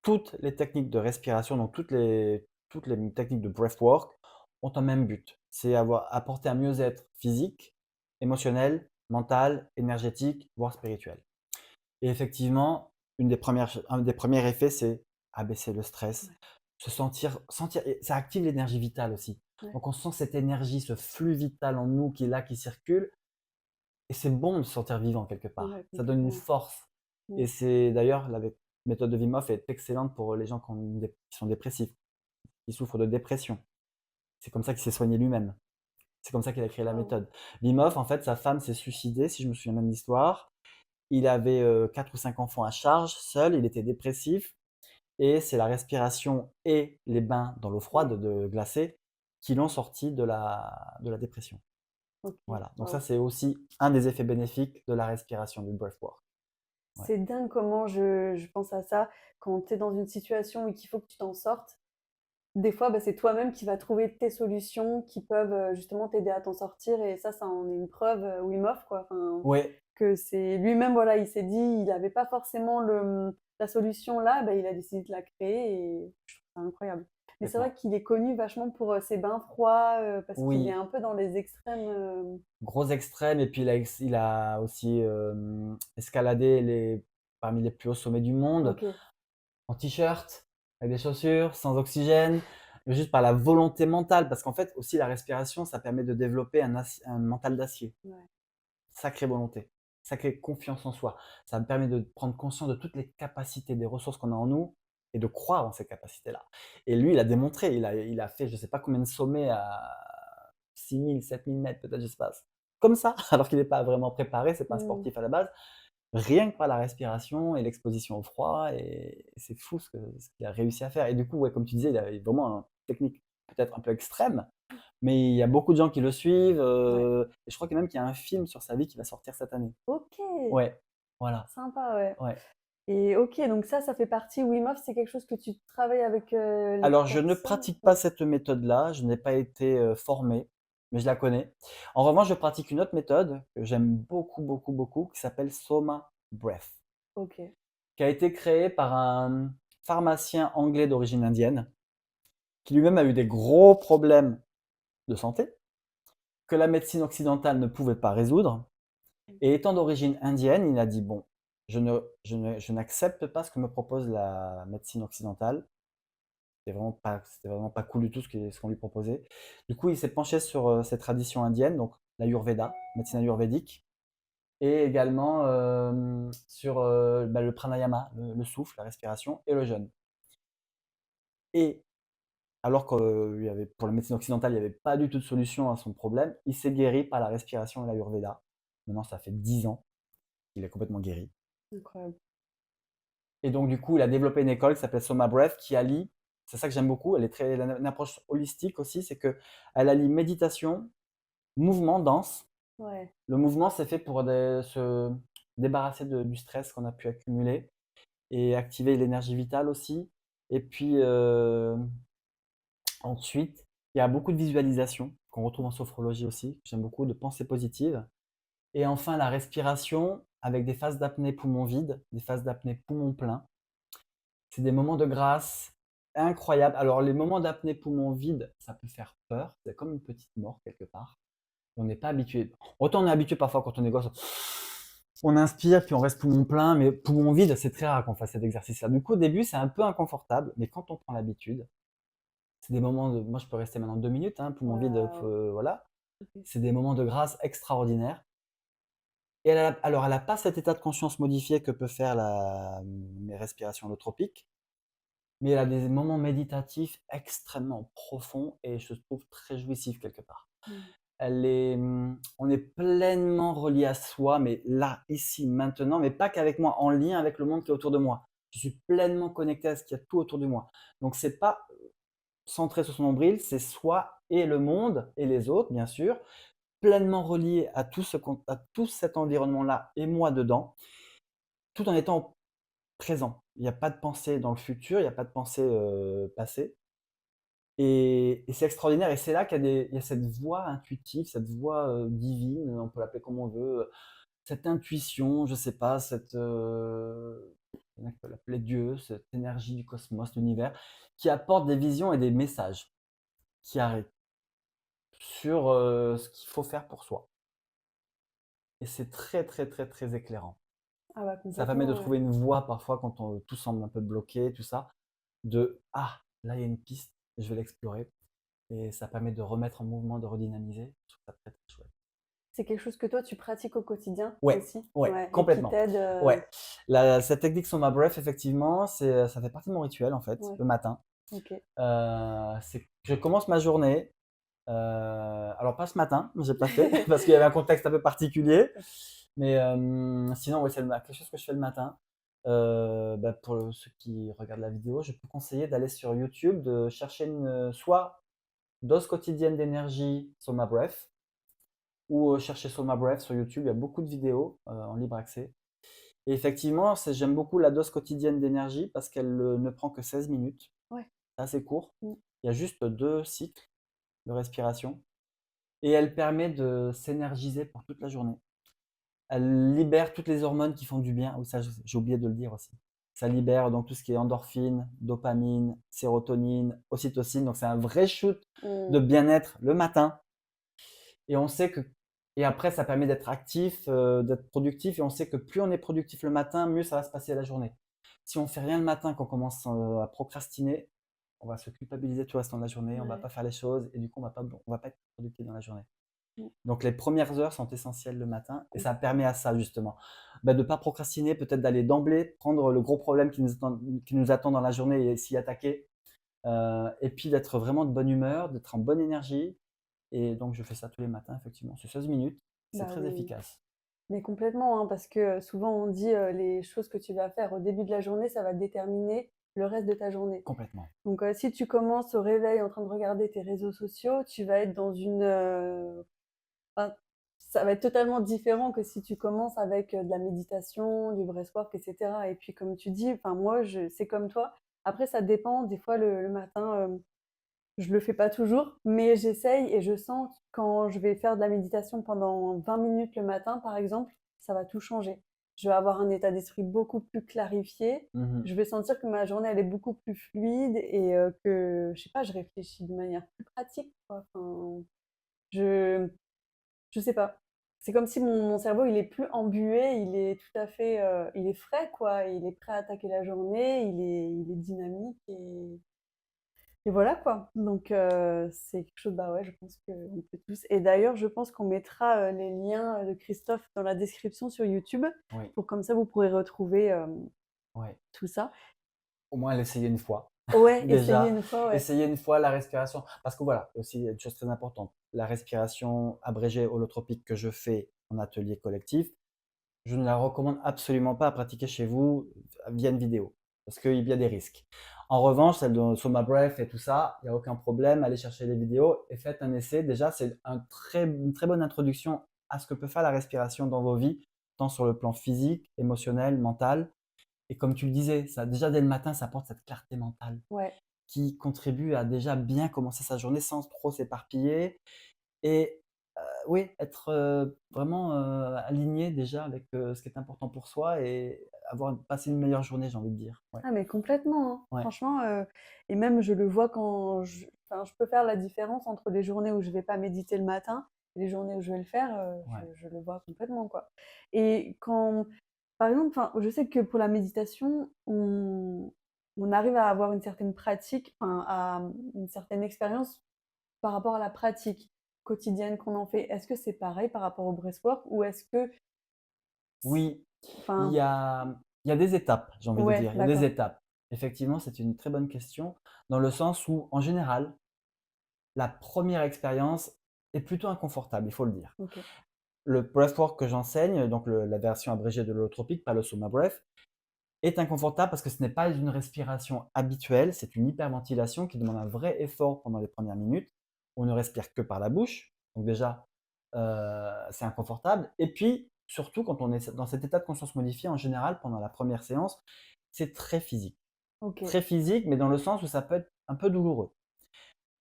toutes les techniques de respiration, donc toutes les techniques de breathwork ont un même but. C'est apporter un mieux-être physique, émotionnel, mental, énergétique, voire spirituel. Et effectivement, un des premiers effets, c'est abaisser le stress, Ouais, se sentir, et ça active l'énergie vitale aussi. ouais, Donc on sent cette énergie, ce flux vital en nous qui est là, qui circule, et c'est bon de se sentir vivant quelque part. ouais, Ça donne une complètement. force. Mmh. Et c'est d'ailleurs la méthode de Wim Hof est excellente pour les gens qui sont dépressifs, qui souffrent de dépression. C'est comme ça qu'il s'est soigné lui-même. C'est comme ça qu'il a créé la Waouh! méthode. Wim Hof, en fait, sa femme s'est suicidée, si je me souviens bien de l'histoire. Il avait 4 ou 5 enfants à charge, seul, il était dépressif et c'est la respiration et les bains dans l'eau Ouais, froide glacée qui l'ont sorti de la dépression. OK. Voilà, donc ça Waouh. c'est aussi un des effets bénéfiques de la respiration, du breathwork. Ouais, C'est dingue comment je pense à ça quand tu es dans une situation où il faut que tu t'en sortes. Des fois, bah, c'est toi-même qui vas trouver tes solutions qui peuvent, justement t'aider à t'en sortir et ça en est une preuve, Wim Hof, quoi. Enfin, ouais, que c'est lui-même, voilà, il s'est dit, il n'avait pas forcément la solution là, bah, il a décidé de la créer et je trouve ça incroyable. Mais c'est vrai complètement. qu'il est connu vachement pour, ses bains froids, parce qu'il est Oui, un peu dans les extrêmes, gros extrême et puis il a aussi, escaladé parmi les plus hauts sommets du monde, OK, en t-shirt, avec des chaussures, sans oxygène, juste par la volonté mentale. Parce qu'en fait, aussi, la respiration, ça permet de développer un mental d'acier. ouais. Sacrée volonté, sacrée confiance en soi. Ça me permet de prendre conscience de toutes les capacités, des ressources qu'on a en nous et de croire en ces capacités-là. Et lui, il a démontré, il a fait je ne sais pas combien de sommets à 6 000, 7 000 mètres peut-être, je sais pas. Comme ça, alors qu'il n'est pas vraiment préparé, c'est pas un Mmh. sportif à la base. Rien que par la respiration et l'exposition au froid et c'est fou ce qu'il a réussi à faire et du coup, ouais, comme tu disais, il a vraiment une technique peut-être un peu extrême, mais il y a beaucoup de gens qui le suivent, Ouais. et je crois que même qu'il y a un film sur sa vie qui va sortir cette année. OK! Ouais, voilà, Sympa, ouais. ouais. Et OK, donc ça fait partie Wim Hof, c'est quelque chose que tu travailles avec, les Alors je ne personnes? pratique pas Ouais. cette méthode-là, je n'ai pas été, formé, mais je la connais. En revanche, je pratique une autre méthode que j'aime beaucoup, beaucoup, beaucoup, qui s'appelle Soma Breath, OK. qui a été créée par un pharmacien anglais d'origine indienne, qui lui-même a eu des gros problèmes de santé, que la médecine occidentale ne pouvait pas résoudre. Et étant d'origine indienne, il a dit, bon, je n'accepte pas ce que me propose la médecine occidentale. C'était vraiment pas cool du tout ce qu'on lui proposait. Du coup, il s'est penché sur ces traditions indiennes, donc l'Ayurveda, médecine ayurvédique, et également sur le pranayama, le souffle, la respiration, et le jeûne. Et alors que pour la médecine occidentale, il n'y avait pas du tout de solution à son problème, il s'est guéri par la respiration et l'Ayurveda. Maintenant, ça fait 10 ans qu'il est complètement guéri. Incroyable. Et donc, du coup, il a développé une école qui s'appelle Soma Breath qui allie, c'est ça que j'aime beaucoup, elle a une approche holistique aussi, c'est qu'elle allie méditation, mouvement, danse. Ouais. Le mouvement, c'est fait pour se débarrasser du stress qu'on a pu accumuler et activer l'énergie vitale aussi. Et puis, ensuite, il y a beaucoup de visualisation qu'on retrouve en sophrologie aussi, que j'aime beaucoup, de pensée positive. Et enfin, la respiration avec des phases d'apnée poumon vide, des phases d'apnée poumon plein. C'est des moments de grâce incroyables. Alors, les moments d'apnée poumon vide, ça peut faire peur. C'est comme une petite mort quelque part. On n'est pas habitué. Autant on est habitué parfois quand on est gosse, on inspire puis on reste poumon plein, mais poumon vide, c'est très rare qu'on fasse cet exercice-là. Du coup, au début, c'est un peu inconfortable, mais quand on prend l'habitude, c'est des moments de. Moi, je peux rester maintenant 2 minutes, hein, poumon vide, Waouh. voilà. Ok. C'est des moments de grâce extraordinaires. Et alors, elle n'a pas cet état de conscience modifié que peut faire mes respirations holotropiques, mais elle a des moments méditatifs extrêmement profonds et je trouve très jouissifs quelque part. Mm. On est pleinement relié à soi, mais là, ici, maintenant, mais pas qu'avec moi, en lien avec le monde qui est autour de moi. Je suis pleinement connecté à ce qu'il y a tout autour de moi. Donc, c'est pas centré sur son nombril, c'est soi et le monde et les autres, bien sûr, pleinement relié à à tout cet environnement-là et moi dedans, tout en étant présent. Il n'y a pas de pensée dans le futur, il n'y a pas de pensée passée. Et c'est extraordinaire. Et c'est là il y a cette voix intuitive, cette voix divine, on peut l'appeler comme on veut, cette intuition, je sais pas, il y en a qui peuvent l'appeler Dieu, cette énergie du cosmos, de l'univers, qui apporte des visions et des messages qui arrivent sur ce qu'il faut faire pour soi. Et c'est très, très, très, très éclairant. Ah bah Ça permet de complètement, ouais. trouver une voie parfois quand tout semble un peu bloqué, tout ça, ah, là il y a une piste, je vais l'explorer. Et ça permet de remettre en mouvement, de redynamiser. Je trouve ça très, très chouette. C'est quelque chose que toi, tu pratiques au quotidien Ouais, aussi? ouais, Ouais, et qui complètement. t'aide. Ouais. Cette technique Soma Breath, effectivement, ça fait partie de mon rituel en fait, Ouais, le matin. ok. Je commence ma journée. Alors pas ce matin, j'ai pas fait parce qu'il y avait un contexte un peu particulier. Mais sinon, ouais, c'est quelque chose que je fais le matin. Pour ceux qui regardent la vidéo, je peux conseiller d'aller sur YouTube, de chercher soit dose quotidienne d'énergie Soma Breath ou chercher Soma Breath sur YouTube. Il y a beaucoup de vidéos en libre accès. Et effectivement, j'aime beaucoup la dose quotidienne d'énergie parce qu'elle ne prend que 16 minutes. Ouais. C'est assez court. Mm. Il y a juste 2 cycles de respiration. Et elle permet de s'énergiser pour toute la journée. Elle libère toutes les hormones qui font du bien. Oui, ça, j'ai oublié de le dire aussi. Ça libère donc tout ce qui est endorphine, dopamine, sérotonine, ocytocine. Donc c'est un vrai shoot de Mm. bien-être le matin. Et on sait que, et après, ça permet d'être actif, d'être productif. Et on sait que plus on est productif le matin, mieux ça va se passer la journée. Si on fait rien le matin, qu'on commence à procrastiner, on va se culpabiliser tout le restant de la journée, on va Ouais. pas faire les choses et du coup, on va pas être productif dans la journée. Mm. Donc les premières heures sont essentielles le matin et ça permet à ça justement, de ne pas procrastiner, peut-être d'aller d'emblée prendre le gros problème qui nous attend dans la journée et s'y attaquer. Et puis d'être vraiment de bonne humeur, d'être en bonne énergie. Et donc je fais ça tous les matins, effectivement. C'est 16 minutes, c'est Bah très oui. efficace. Mais complètement, hein, parce que souvent on dit les choses que tu vas faire au début de la journée, ça va déterminer le reste de ta journée. Complètement. Donc si tu commences au réveil en train de regarder tes réseaux sociaux, tu vas être dans une... enfin, ça va être totalement différent que si tu commences avec de la méditation, du breathwork, etc. Et puis comme tu dis, enfin moi, c'est comme toi. Après, ça dépend. Des fois, le matin, je le fais pas toujours, mais j'essaye et je sens que quand je vais faire de la méditation pendant 20 minutes le matin, par exemple, ça va tout changer. Je vais avoir un état d'esprit beaucoup plus clarifié. Mhm. Je vais sentir que ma journée, elle est beaucoup plus fluide et que, je sais pas, je réfléchis de manière plus pratique, quoi. Enfin, je, je sais pas. C'est comme si mon cerveau, il est plus embué, il est tout à fait, il est frais, quoi. Il est prêt à attaquer la journée, il est dynamique et voilà quoi. Donc c'est quelque chose, bah ouais, je pense qu'on peut tous. Et d'ailleurs, je pense qu'on mettra les liens de Christophe dans la description sur YouTube Oui, pour comme ça vous pourrez retrouver ouais. tout ça. Au moins l'essayer une fois. Ouais, essayez Déjà, une fois, ouais. essayer une fois la respiration. Parce que voilà, aussi une chose très importante, la respiration abrégée holotropique que je fais en atelier collectif, je ne la recommande absolument pas à pratiquer chez vous via une vidéo, parce qu'il y a des risques. En revanche, celle de Soma Breath et tout ça, il n'y a aucun problème, allez chercher les vidéos et faites un essai. Déjà, c'est une très bonne introduction à ce que peut faire la respiration dans vos vies, tant sur le plan physique, émotionnel, mental. Et comme tu le disais, ça, déjà dès le matin, ça apporte cette clarté mentale Ouais, qui contribue à déjà bien commencer sa journée sans trop s'éparpiller et oui, être, vraiment, aligné déjà avec, ce qui est important pour soi et passer une meilleure journée, j'ai envie de dire. Ouais, ah mais complètement, hein. ouais, Franchement, et même je le vois quand je peux faire la différence entre les journées où je vais pas méditer le matin et les journées où je vais le faire, ouais. je le vois complètement, quoi. Et quand par exemple, enfin, je sais que pour la méditation, on arrive à avoir une certaine pratique, enfin à, une certaine expérience par rapport à la pratique quotidienne qu'on en fait. Est-ce que c'est pareil par rapport au breathwork ou est-ce que c Oui, il enfin y a il y a des étapes, j'ai envie de ouais, dire. Il y a des d'accord. étapes. Effectivement, c'est une très bonne question dans le sens où, en général, la première expérience est plutôt inconfortable, il faut le dire. OK. Le breathwork que j'enseigne, donc la version abrégée de l'holotropique, pas le Soma Breath, est inconfortable parce que ce n'est pas une respiration habituelle, c'est une hyperventilation qui demande un vrai effort pendant les premières minutes. On ne respire que par la bouche, donc déjà, c'est inconfortable. Et puis, surtout, quand on est dans cet état de conscience modifié, en général, pendant la première séance, c'est très physique. OK. Très physique, mais dans le sens où ça peut être un peu douloureux.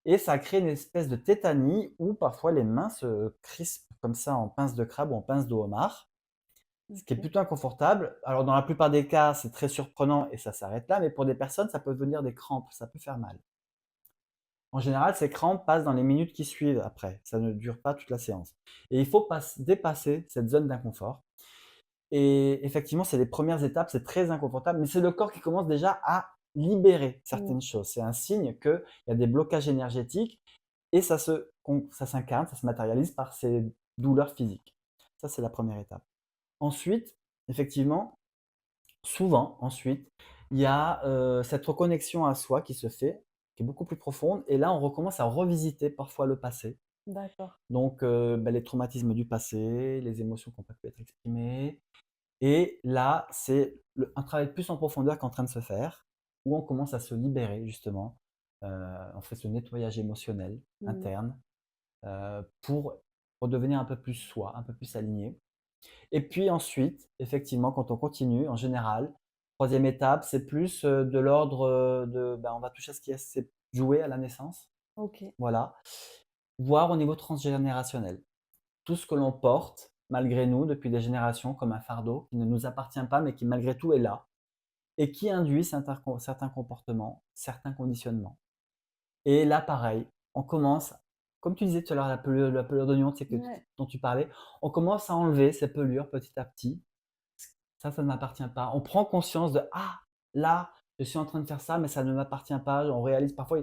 Et ça crée une espèce de tétanie où parfois les mains se crispent comme ça en pince de crabe ou en pince de homard, ce qui est OK. plutôt inconfortable. Alors dans la plupart des cas, c'est très surprenant et ça s'arrête là, mais pour des personnes, ça peut devenir des crampes, ça peut faire mal. En général, ces crampes passent dans les minutes qui suivent après, ça ne dure pas toute la séance. Et il faut dépasser cette zone d'inconfort. Et effectivement, c'est les premières étapes, c'est très inconfortable, mais c'est le corps qui commence déjà à libérer Mmh. certaines choses. C'est un signe qu'il y a des blocages énergétiques et ça s'incarne, ça se matérialise par ces douleurs physiques. Ça, c'est la première étape. Ensuite, effectivement, souvent, ensuite, il y a cette reconnexion à soi qui se fait, qui est beaucoup plus profonde. Et là, on recommence à revisiter parfois le passé. D'accord. Donc, les traumatismes du passé, les émotions qui n'ont pas pu être exprimées. Et là, c'est un travail plus en profondeur qui est en train de se faire, où on commence à se libérer justement. On fait ce nettoyage émotionnel Mmh. interne pour redevenir un peu plus soi, un peu plus aligné. Et puis ensuite, effectivement, quand on continue, en général, troisième étape, c'est plus de l'ordre on va toucher à ce qui s'est joué à la naissance, OK. voilà, voire au niveau transgénérationnel. Tout ce que l'on porte, malgré nous, depuis des générations, comme un fardeau qui ne nous appartient pas, mais qui malgré tout est là, et qui induit certains comportements, certains conditionnements. Et là, pareil, on commence, comme tu disais tout à l'heure, la pelure d'oignon, tu sais, Ouais. dont tu parlais, on commence à enlever ces pelures petit à petit. Ça ne m'appartient pas. On prend conscience de ah, là, je suis en train de faire ça, mais ça ne m'appartient pas. On réalise parfois,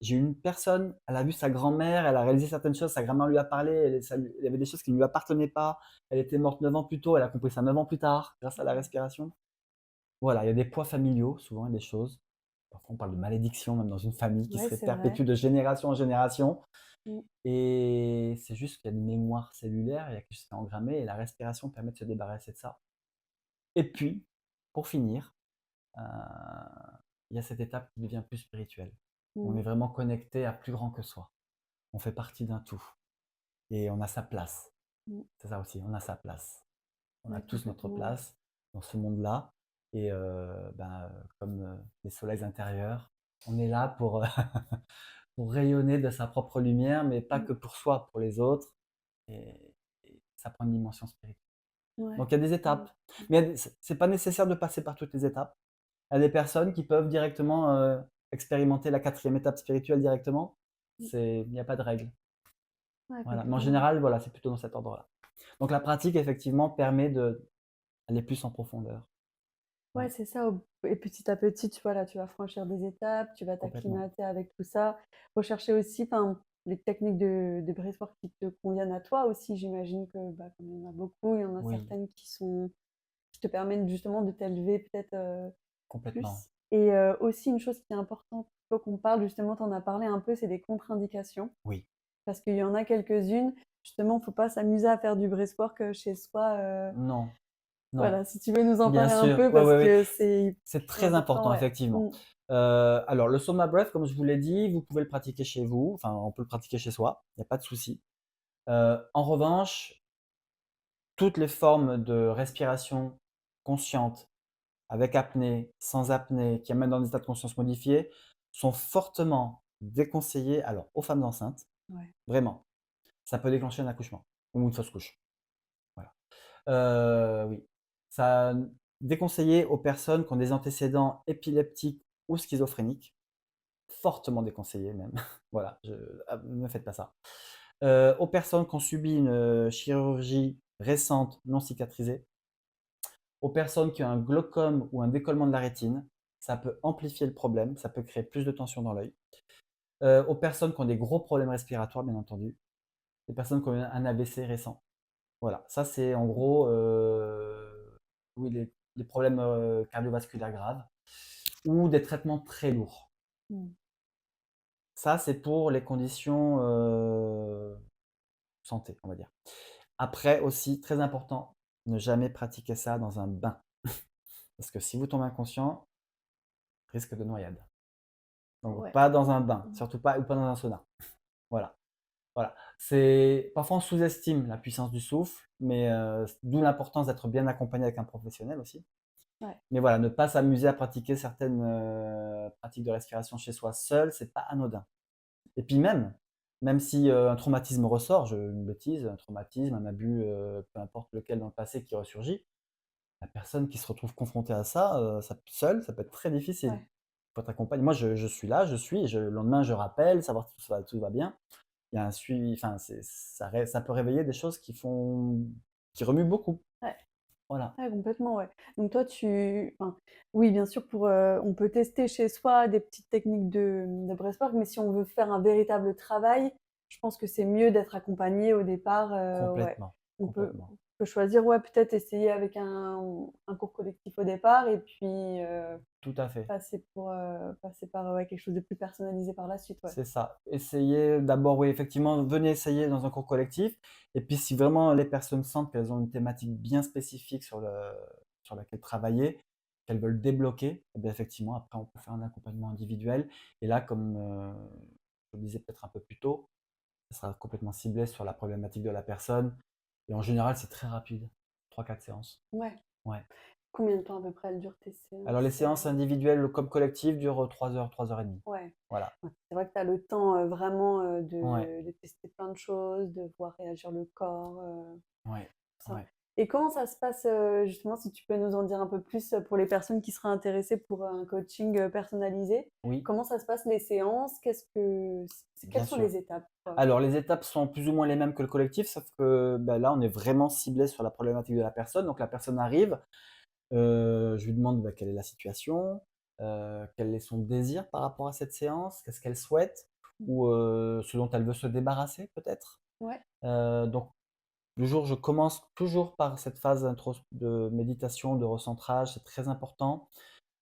j'ai eu une personne, elle a vu sa grand-mère, elle a réalisé certaines choses, sa grand-mère lui a parlé, il y avait des choses qui ne lui appartenaient pas. Elle était morte 9 ans plus tôt, elle a compris ça 9 ans plus tard, grâce à la respiration. Voilà, il y a des poids familiaux, souvent, il y a des choses. Parfois, on parle de malédiction, même dans une famille, qui Ouais, serait c'est vrai. perpétue de génération en génération. Mmh. Et c'est juste qu'il y a une mémoire cellulaire, il y a quelque chose qui est engrammé, et la respiration permet de se débarrasser de ça. Et puis, pour finir, Heu, il y a cette étape qui devient plus spirituelle. On Mmh. est vraiment connecté à plus grand que soi. On fait partie d'un tout et on a sa place. Mmh. C'est ça aussi, on a sa place. On a Ouais, tous notre complètement. place dans ce monde-là et comme, les soleils intérieurs, on est là pour, pour rayonner de sa propre lumière, mais pas Mmh. que pour soi, pour les autres et ça prend une dimension spirituelle. Ouais. Donc il y a des Mmh. étapes, mais il y a des c'est pas nécessaire de passer par toutes les étapes. Il y a des personnes qui peuvent directement, expérimenter la quatrième étape spirituelle directement. Mmh. Il n'y a pas de règle. Ouais, Voilà, mais en complètement. général, voilà, c'est plutôt dans cet ordre-là. Donc la pratique effectivement permet d'aller plus en profondeur. Ouais, Ouais, c'est ça, et petit à petit, tu vois, là, tu vas franchir des étapes, tu vas complètement. t'acclimater avec tout ça. Rechercher aussi, enfin, les techniques de breathwork qui te conviennent à toi aussi. J'imagine que, bah, comme il y en a beaucoup, il y en a Oui, certaines qui te permettent justement de t'élever peut-être, complètement. plus. Et aussi une chose qui est importante, il faut qu'on parle justement, tu en as parlé un peu, c'est des contre-indications. Oui, Parce qu'il y en a quelques-unes, justement, faut pas s'amuser à faire du breathwork, chez soi, non, Non, Voilà, si tu veux nous en bien parler un sûr. peu Ouais, parce ouais, ouais. que c'est C'est très très important, important, ouais. effectivement. Alors, le Soma Breath, comme je vous l'ai dit, vous pouvez le pratiquer chez vous. Enfin, on peut le pratiquer chez soi. Il n'y a pas de souci. En revanche, toutes les formes de respiration consciente, avec apnée, sans apnée, qui amènent dans des états de conscience modifiés, sont fortement déconseillées alors aux femmes enceintes, Ouais. vraiment. Ça peut déclencher un accouchement ou une fausse couche. Voilà. Oui. Ça déconseillé aux personnes qui ont des antécédents épileptiques ou schizophréniques, fortement déconseillé même. Voilà, ne faites pas ça. Aux personnes qui ont subi une chirurgie récente non cicatrisée, aux personnes qui ont un glaucome ou un décollement de la rétine, ça peut amplifier le problème, ça peut créer plus de tension dans l'œil. Aux personnes qui ont des gros problèmes respiratoires, bien entendu, les personnes qui ont un AVC récent. Voilà, ça c'est en gros oui, les problèmes cardiovasculaires graves ou des traitements très lourds. Mmh. Ça, c'est pour les conditions santé, on va dire. Après aussi, très important, ne jamais pratiquer ça dans un bain. Parce que si vous tombez inconscient, risque de noyade. Donc Ouais. pas dans un bain, Mmh. surtout pas ou pas dans un sauna. Voilà. Voilà. C'est parfois on sous-estime la puissance du souffle, mais d'où l'importance d'être bien accompagné avec un professionnel aussi. Ouais. Mais voilà, ne pas s'amuser à pratiquer certaines pratiques de respiration chez soi seul, c'est pas anodin. Et puis même si un traumatisme ressort, une bêtise, un traumatisme, un abus, peu importe lequel dans le passé qui ressurgit, la personne qui se retrouve confrontée à ça, seule, ça peut être très difficile. Ouais. Faut être accompagné. Moi, je suis là, le lendemain, je rappelle, savoir si tout va bien. Il y a un suivi, enfin, ça peut réveiller des choses qui remuent beaucoup. Ouais. Voilà. Ouais, complètement, ouais. Donc toi, enfin, oui, bien sûr, on peut tester chez soi des petites techniques de breathwork, mais si on veut faire un véritable travail, je pense que c'est mieux d'être accompagné au départ. Ouais. Complètement, On peut, complètement. on peut choisir, ouais, peut-être essayer avec un cours collectif au départ et puis Tout à fait. passer par ouais, quelque chose de plus personnalisé par la suite. Ouais. C'est ça. Essayez d'abord, oui, effectivement, venez essayer dans un cours collectif. Et puis, si vraiment les personnes sentent qu'elles ont une thématique bien spécifique sur laquelle travailler, qu'elles veulent débloquer, eh bien, effectivement, après, on peut faire un accompagnement individuel. Et là, comme je le disais peut-être un peu plus tôt, ça sera complètement ciblé sur la problématique de la personne. Et en général, c'est très rapide. 3 4 séances. Ouais. Ouais. Combien de temps à peu près elles durent tes Alors, les séances? séances individuelles comme collectives durent 3 heures, 3 heures et demie. Ouais. Voilà. Ouais, c'est vrai que tu as le temps, vraiment, Ouais, de tester plein de choses, de voir réagir le corps, ouais, tout ça. ouais. Et comment ça se passe, justement, si tu peux nous en dire un peu plus, pour les personnes qui seraient intéressées pour un coaching, personnalisé? Oui, Comment ça se passe les séances? Quelles bien sont sûr. les étapes, quoi? Alors, les étapes sont plus ou moins les mêmes que le collectif, sauf que bah, là, on est vraiment ciblé sur la problématique de la personne. Donc, la personne arrive, je lui demande bah, quelle est la situation, quel est son désir par rapport à cette séance, qu'est-ce qu'elle souhaite, ou ce dont elle veut se débarrasser peut-être. Ouais. Donc, je commence toujours par cette phase de méditation, de recentrage. C'est très important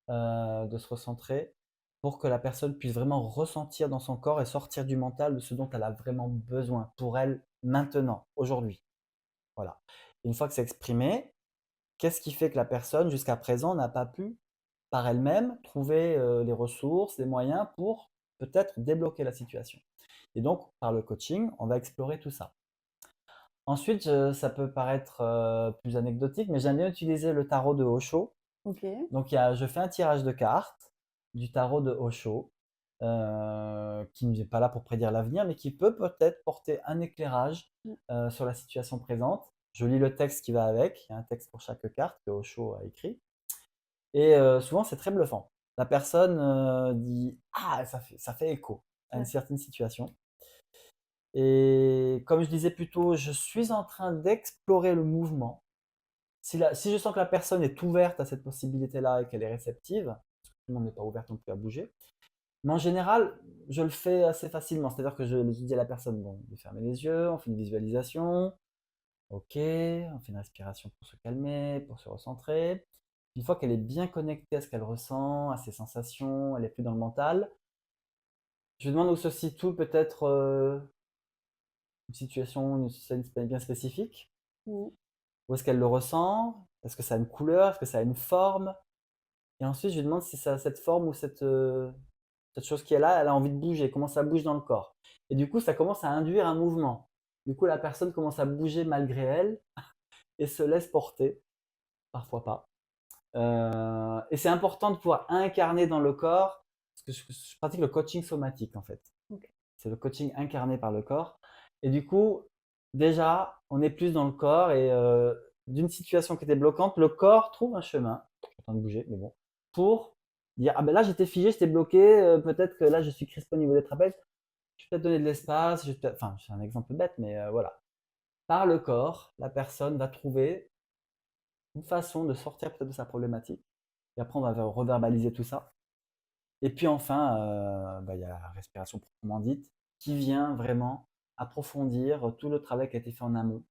de se recentrer pour que la personne puisse vraiment ressentir dans son corps et sortir du mental de ce dont elle a vraiment besoin pour elle maintenant, aujourd'hui. Voilà. Une fois que c'est exprimé, qu'est-ce qui fait que la personne, jusqu'à présent, n'a pas pu, par elle-même, trouver les ressources, les moyens pour peut-être débloquer la situation. Et donc, par le coaching, on va explorer tout ça. Ensuite, ça peut paraître plus anecdotique, mais j'aime bien utiliser le tarot de Osho. OK. Donc, je fais un tirage de cartes du tarot de Osho, qui n'est pas là pour prédire l'avenir, mais qui peut peut-être porter un éclairage Mmh. sur la situation présente. Je lis le texte qui va avec, il y a un texte pour chaque carte que Osho a écrit. Et souvent, c'est très bluffant. La personne dit: «Ah, ça fait écho à une Ouais. certaine situation». Et comme je disais plus tôt, je suis en train d'explorer le mouvement. Si je sens que la personne est ouverte à cette possibilité-là et qu'elle est réceptive, parce que tout le monde n'est pas ouvert non plus à bouger, mais en général, je le fais assez facilement. C'est-à-dire que je dis à la personne, bon, de fermer les yeux, on fait une visualisation, ok, on fait une respiration pour se calmer, pour se recentrer. Une fois qu'elle est bien connectée à ce qu'elle ressent, à ses sensations, elle est plus dans le mental, je lui demande où se situe peut-être une situation, une scène bien spécifique. Mmh. Où est-ce qu'elle le ressent? Est-ce que ça a une couleur? Est-ce que ça a une forme? Et ensuite, je lui demande si ça a cette forme ou cette chose qui est là, elle a envie de bouger, comment ça bouge dans le corps. Et du coup, ça commence à induire un mouvement. Du coup, la personne commence à bouger malgré elle et se laisse porter, parfois pas. Et c'est important de pouvoir incarner dans le corps, parce que je pratique le coaching somatique en fait. Ok. C'est le coaching incarné par le corps. Et du coup, déjà, on est plus dans le corps et d'une situation qui était bloquante, le corps trouve un chemin, je suis en train de bouger, mais bon, pour dire, ah ben là j'étais figé, j'étais bloqué, peut-être que là je suis crispé au niveau des trapèzes, je vais peut-être donner de l'espace, enfin c'est un exemple bête, mais voilà. Par le corps, la personne va trouver une façon de sortir peut-être de sa problématique. Et après, on va reverbaliser tout ça. Et puis enfin, il y a la respiration proprement dite qui vient vraiment approfondir tout le travail qui a été fait en amont.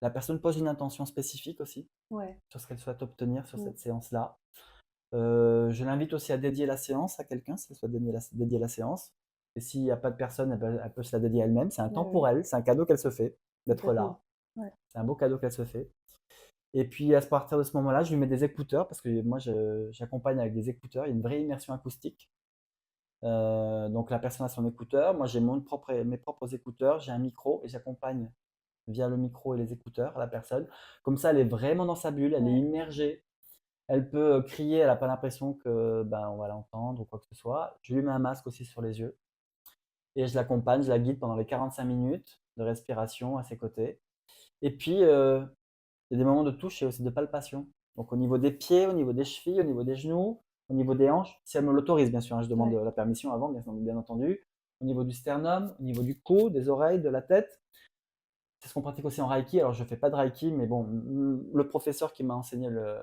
La personne pose une intention spécifique aussi Ouais. sur ce qu'elle souhaite obtenir sur Mm. cette séance-là. Je l'invite aussi à dédier la séance à quelqu'un, si elle souhaite dédier la séance. Et s'il n'y a pas de personne, elle peut se la dédier elle-même. C'est un temps Ouais, pour ouais, elle, c'est un cadeau qu'elle se fait d'être là. complètement. Ouais. C'est un beau cadeau qu'elle se fait. Et puis à partir de ce moment-là, je lui mets des écouteurs parce que moi j'accompagne avec des écouteurs. Il y a une vraie immersion acoustique. Donc la personne a son écouteur, moi j'ai mes propres écouteurs, j'ai un micro et j'accompagne via le micro et les écouteurs la personne. Comme ça, elle est vraiment dans sa bulle, elle est Ouais. immergée. Elle peut crier, elle n'a pas l'impression que on va l'entendre ou quoi que ce soit. Je lui mets un masque aussi sur les yeux et je l'accompagne, je la guide pendant les 45 minutes de respiration à ses côtés. Et puis il y a des moments de touche et aussi de palpation. Donc au niveau des pieds, au niveau des chevilles, au niveau des genoux, au niveau des hanches, si elle me l'autorise bien sûr, hein, je demande Ouais. la permission avant, bien entendu. Au niveau du sternum, au niveau du cou, des oreilles, de la tête. C'est ce qu'on pratique aussi en Reiki. Alors je ne fais pas de Reiki, mais bon, le professeur qui m'a enseigné le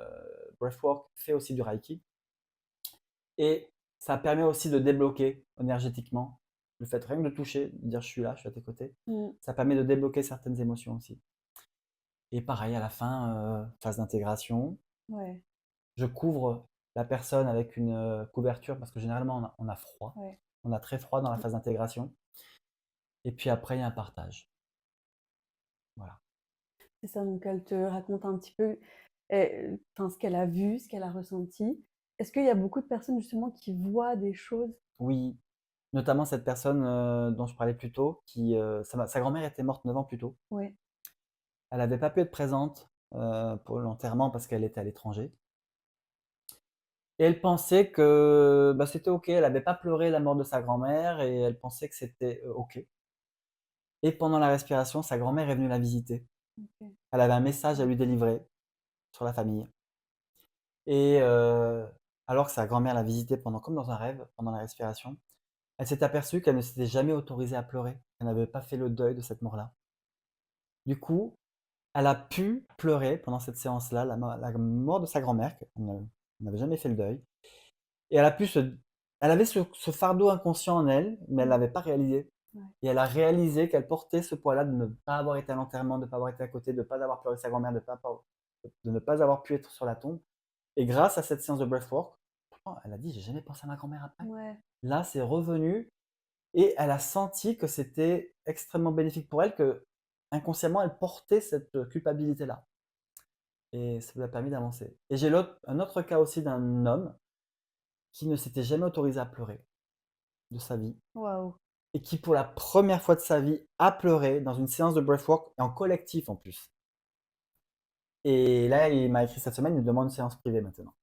breathwork fait aussi du Reiki. Et ça permet aussi de débloquer énergétiquement. Le fait rien que de toucher, de dire je suis là, je suis à tes côtés, Mm. ça permet de débloquer certaines émotions aussi. Et pareil, à la fin, phase d'intégration, Ouais. je couvre la personne avec une couverture parce que généralement on a froid. Ouais. On a très froid dans la phase d'intégration. Et puis après, il y a un partage. Voilà. C'est ça, donc elle te raconte un petit peu enfin, ce qu'elle a vu, ce qu'elle a ressenti. Est-ce qu'il y a beaucoup de personnes justement qui voient des choses? Oui, notamment cette personne dont je parlais plus tôt, sa grand-mère était morte 9 ans plus tôt. Ouais. Elle n'avait pas pu être présente pour l'enterrement parce qu'elle était à l'étranger. Et elle pensait que c'était OK. Elle n'avait pas pleuré la mort de sa grand-mère et elle pensait que c'était OK. Et pendant la respiration, sa grand-mère est venue la visiter. OK. Elle avait un message à lui délivrer sur la famille. Et alors que sa grand-mère l'a visitée comme dans un rêve, pendant la respiration, elle s'est aperçue qu'elle ne s'était jamais autorisée à pleurer. Elle n'avait pas fait le deuil de cette mort-là. Du coup, elle a pu pleurer pendant cette séance-là, la mort de sa grand-mère, qu'elle n'avait jamais fait le deuil. Et elle avait ce fardeau inconscient en elle, mais elle ne Mmh. l'avait pas réalisé. Ouais. Et elle a réalisé qu'elle portait ce poids-là de ne pas avoir été à l'enterrement, de ne pas avoir été à côté, de ne pas avoir pleuré sa grand-mère, de ne pas avoir pu être sur la tombe. Et grâce à cette séance de breathwork, pourtant, elle a dit, j'ai jamais pensé à ma grand-mère après. Ouais. Là, c'est revenu et elle a senti que c'était extrêmement bénéfique pour elle, que inconsciemment, elle portait cette culpabilité-là. Et ça lui a permis d'avancer. Et j'ai un autre cas aussi d'un homme qui ne s'était jamais autorisé à pleurer de sa vie Waouh! et qui, pour la première fois de sa vie, a pleuré dans une séance de breathwork et en collectif en plus. Et là, il m'a écrit cette semaine, il me demande une séance privée maintenant.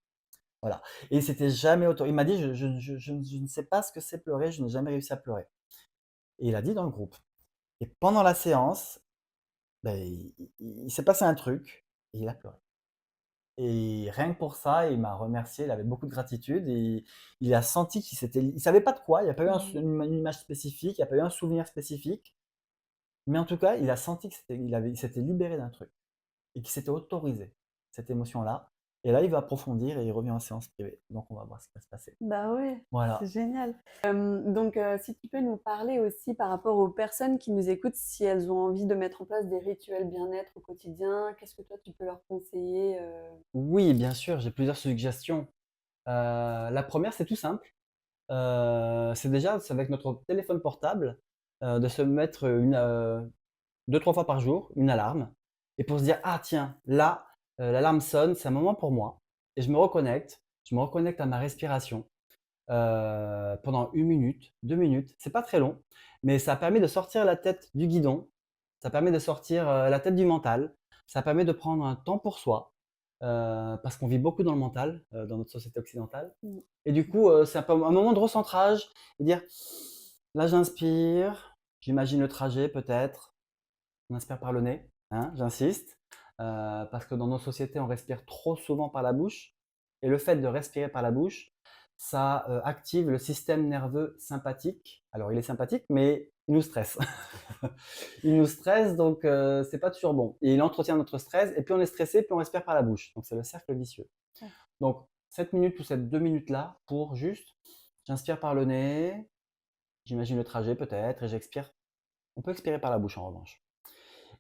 Voilà. Et il s'était jamais autorisé. Il m'a dit, je ne sais pas ce que c'est pleurer, je n'ai jamais réussi à pleurer. Et il a dit dans le groupe. Et pendant la séance, il s'est passé un truc et il a pleuré. Et rien que pour ça, il m'a remercié, il avait beaucoup de gratitude et il a senti il savait pas de quoi, il n'y a pas eu Mmh. une image spécifique, il n'y a pas eu un souvenir spécifique, mais en tout cas, il a senti il s'était libéré d'un truc et qu'il s'était autorisé cette émotion-là. Et là, il va approfondir et il revient en séance privée. Donc, on va voir ce qui va se passer. Bah ouais, c'est Voilà. génial. Donc si tu peux nous parler aussi par rapport aux personnes qui nous écoutent, si elles ont envie de mettre en place des rituels bien-être au quotidien, qu'est-ce que toi tu peux leur conseiller? Oui, bien sûr, j'ai plusieurs suggestions. La première, c'est tout simple. C'est avec notre téléphone portable de se mettre 2-3 fois par jour une alarme et pour se dire: «Ah tiens, là, l'alarme sonne, c'est un moment pour moi et je me reconnecte. Je me reconnecte à ma respiration pendant 1 minute, 2 minutes. C'est pas très long, mais ça permet de sortir la tête du guidon. Ça permet de sortir la tête du mental. Ça permet de prendre un temps pour soi parce qu'on vit beaucoup dans le mental dans notre société occidentale. Mmh. Et du coup, c'est un moment de recentrage et dire là, j'inspire, j'imagine le trajet peut-être. On inspire par le nez, hein, j'insiste, parce que dans nos sociétés, on respire trop souvent par la bouche. Et le fait de respirer par la bouche, ça active le système nerveux sympathique. Alors, il est sympathique, mais il nous stresse. Il nous stresse, donc c'est pas toujours bon. Et il entretient notre stress, et puis on est stressé, puis on respire par la bouche. Donc, c'est le cercle vicieux. Ouais. Donc, 7 minutes ou ces 2 minutes-là pour juste, j'inspire par le nez, j'imagine le trajet peut-être, et j'expire. On peut expirer par la bouche en revanche.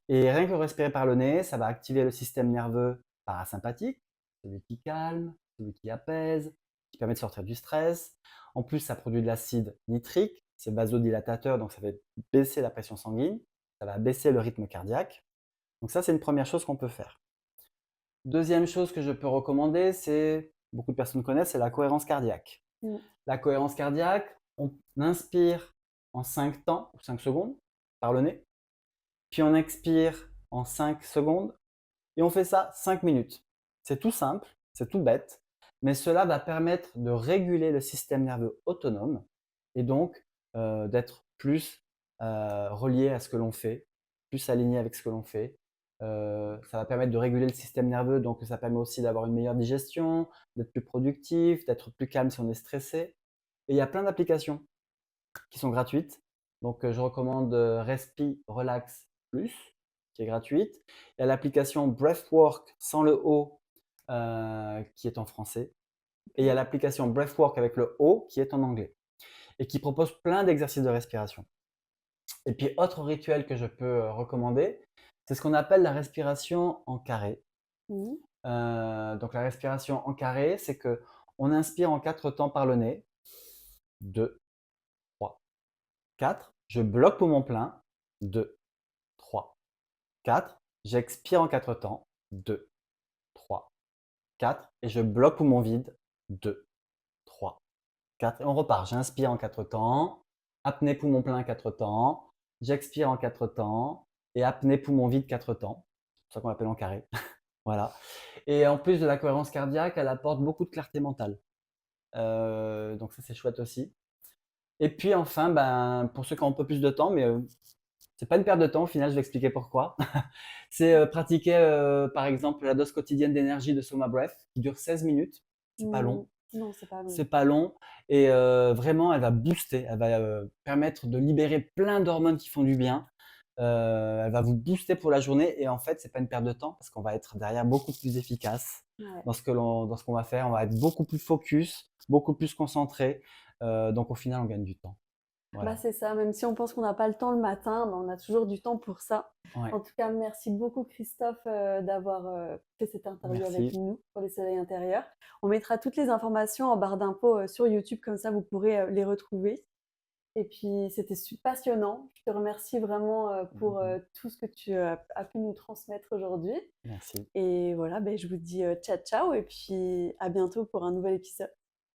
Et rien que respirer par le nez, ça va activer le système nerveux parasympathique, celui qui calme, celui qui apaise, qui permet de sortir du stress. En plus, ça produit de l'acide nitrique, c'est vasodilatateur, donc ça fait baisser la pression sanguine, ça va baisser le rythme cardiaque. Donc ça, c'est une première chose qu'on peut faire. Deuxième chose que je peux recommander, c'est, beaucoup de personnes connaissent, c'est la cohérence cardiaque. Mmh. La cohérence cardiaque, on inspire en 5 temps, ou 5 secondes, par le nez, puis on expire en 5 secondes et on fait ça 5 minutes. C'est tout simple, c'est tout bête, mais cela va permettre de réguler le système nerveux autonome et donc d'être plus relié à ce que l'on fait, plus aligné avec ce que l'on fait. Ça va permettre de réguler le système nerveux, donc ça permet aussi d'avoir une meilleure digestion, d'être plus productif, d'être plus calme si on est stressé. Et il y a plein d'applications qui sont gratuites. Donc, je recommande Respi Relax Plus, qui est gratuite. Il y a l'application Breathwork sans le O, qui est en français. Et il y a l'application Breathwork avec le O, qui est en anglais. Et qui propose plein d'exercices de respiration. Et puis, autre rituel que je peux recommander, c'est ce qu'on appelle la respiration en carré. Mmh. Donc, la respiration en carré, c'est que on inspire en 4 temps par le nez. 2, 3, 4. Je bloque poumon plein. 2, 3, 4. J'expire en 4 temps. 2, 3, 4. Et je bloque poumon vide. 2, 3, 4. Et on repart. J'inspire en 4 temps. Apnée poumon plein 4 temps. J'expire en 4 temps. Et apnée poumon vide 4 temps. C'est ça qu'on appelle en carré. Voilà. Et en plus de la cohérence cardiaque, elle apporte beaucoup de clarté mentale. Donc ça, c'est chouette aussi. Et puis enfin, ben, pour ceux qui ont un peu plus de temps, mais c'est pas une perte de temps au final, je vais expliquer pourquoi. C'est pratiquer par exemple la dose quotidienne d'énergie de Soma Breath qui dure 16 minutes. C'est pas long. Non, c'est pas long. C'est pas long et vraiment elle va booster, elle va permettre de libérer plein d'hormones qui font du bien. Elle va vous booster pour la journée et en fait c'est pas une perte de temps parce qu'on va être derrière beaucoup plus efficace Ouais. dans ce qu'on va faire. On va être beaucoup plus focus, beaucoup plus concentré. Donc au final on gagne du temps. Voilà. Bah, c'est ça, même si on pense qu'on n'a pas le temps le matin, bah, on a toujours du temps pour ça. Ouais. En tout cas, merci beaucoup Christophe d'avoir fait cette interview Merci. avec nous pour les soleils intérieurs. On mettra toutes les informations en barre d'infos sur YouTube, comme ça vous pourrez les retrouver. Et puis c'était passionnant. Je te remercie vraiment pour tout ce que tu as pu nous transmettre aujourd'hui. Merci. Et voilà, ben, je vous dis ciao ciao et puis à bientôt pour un nouvel épisode.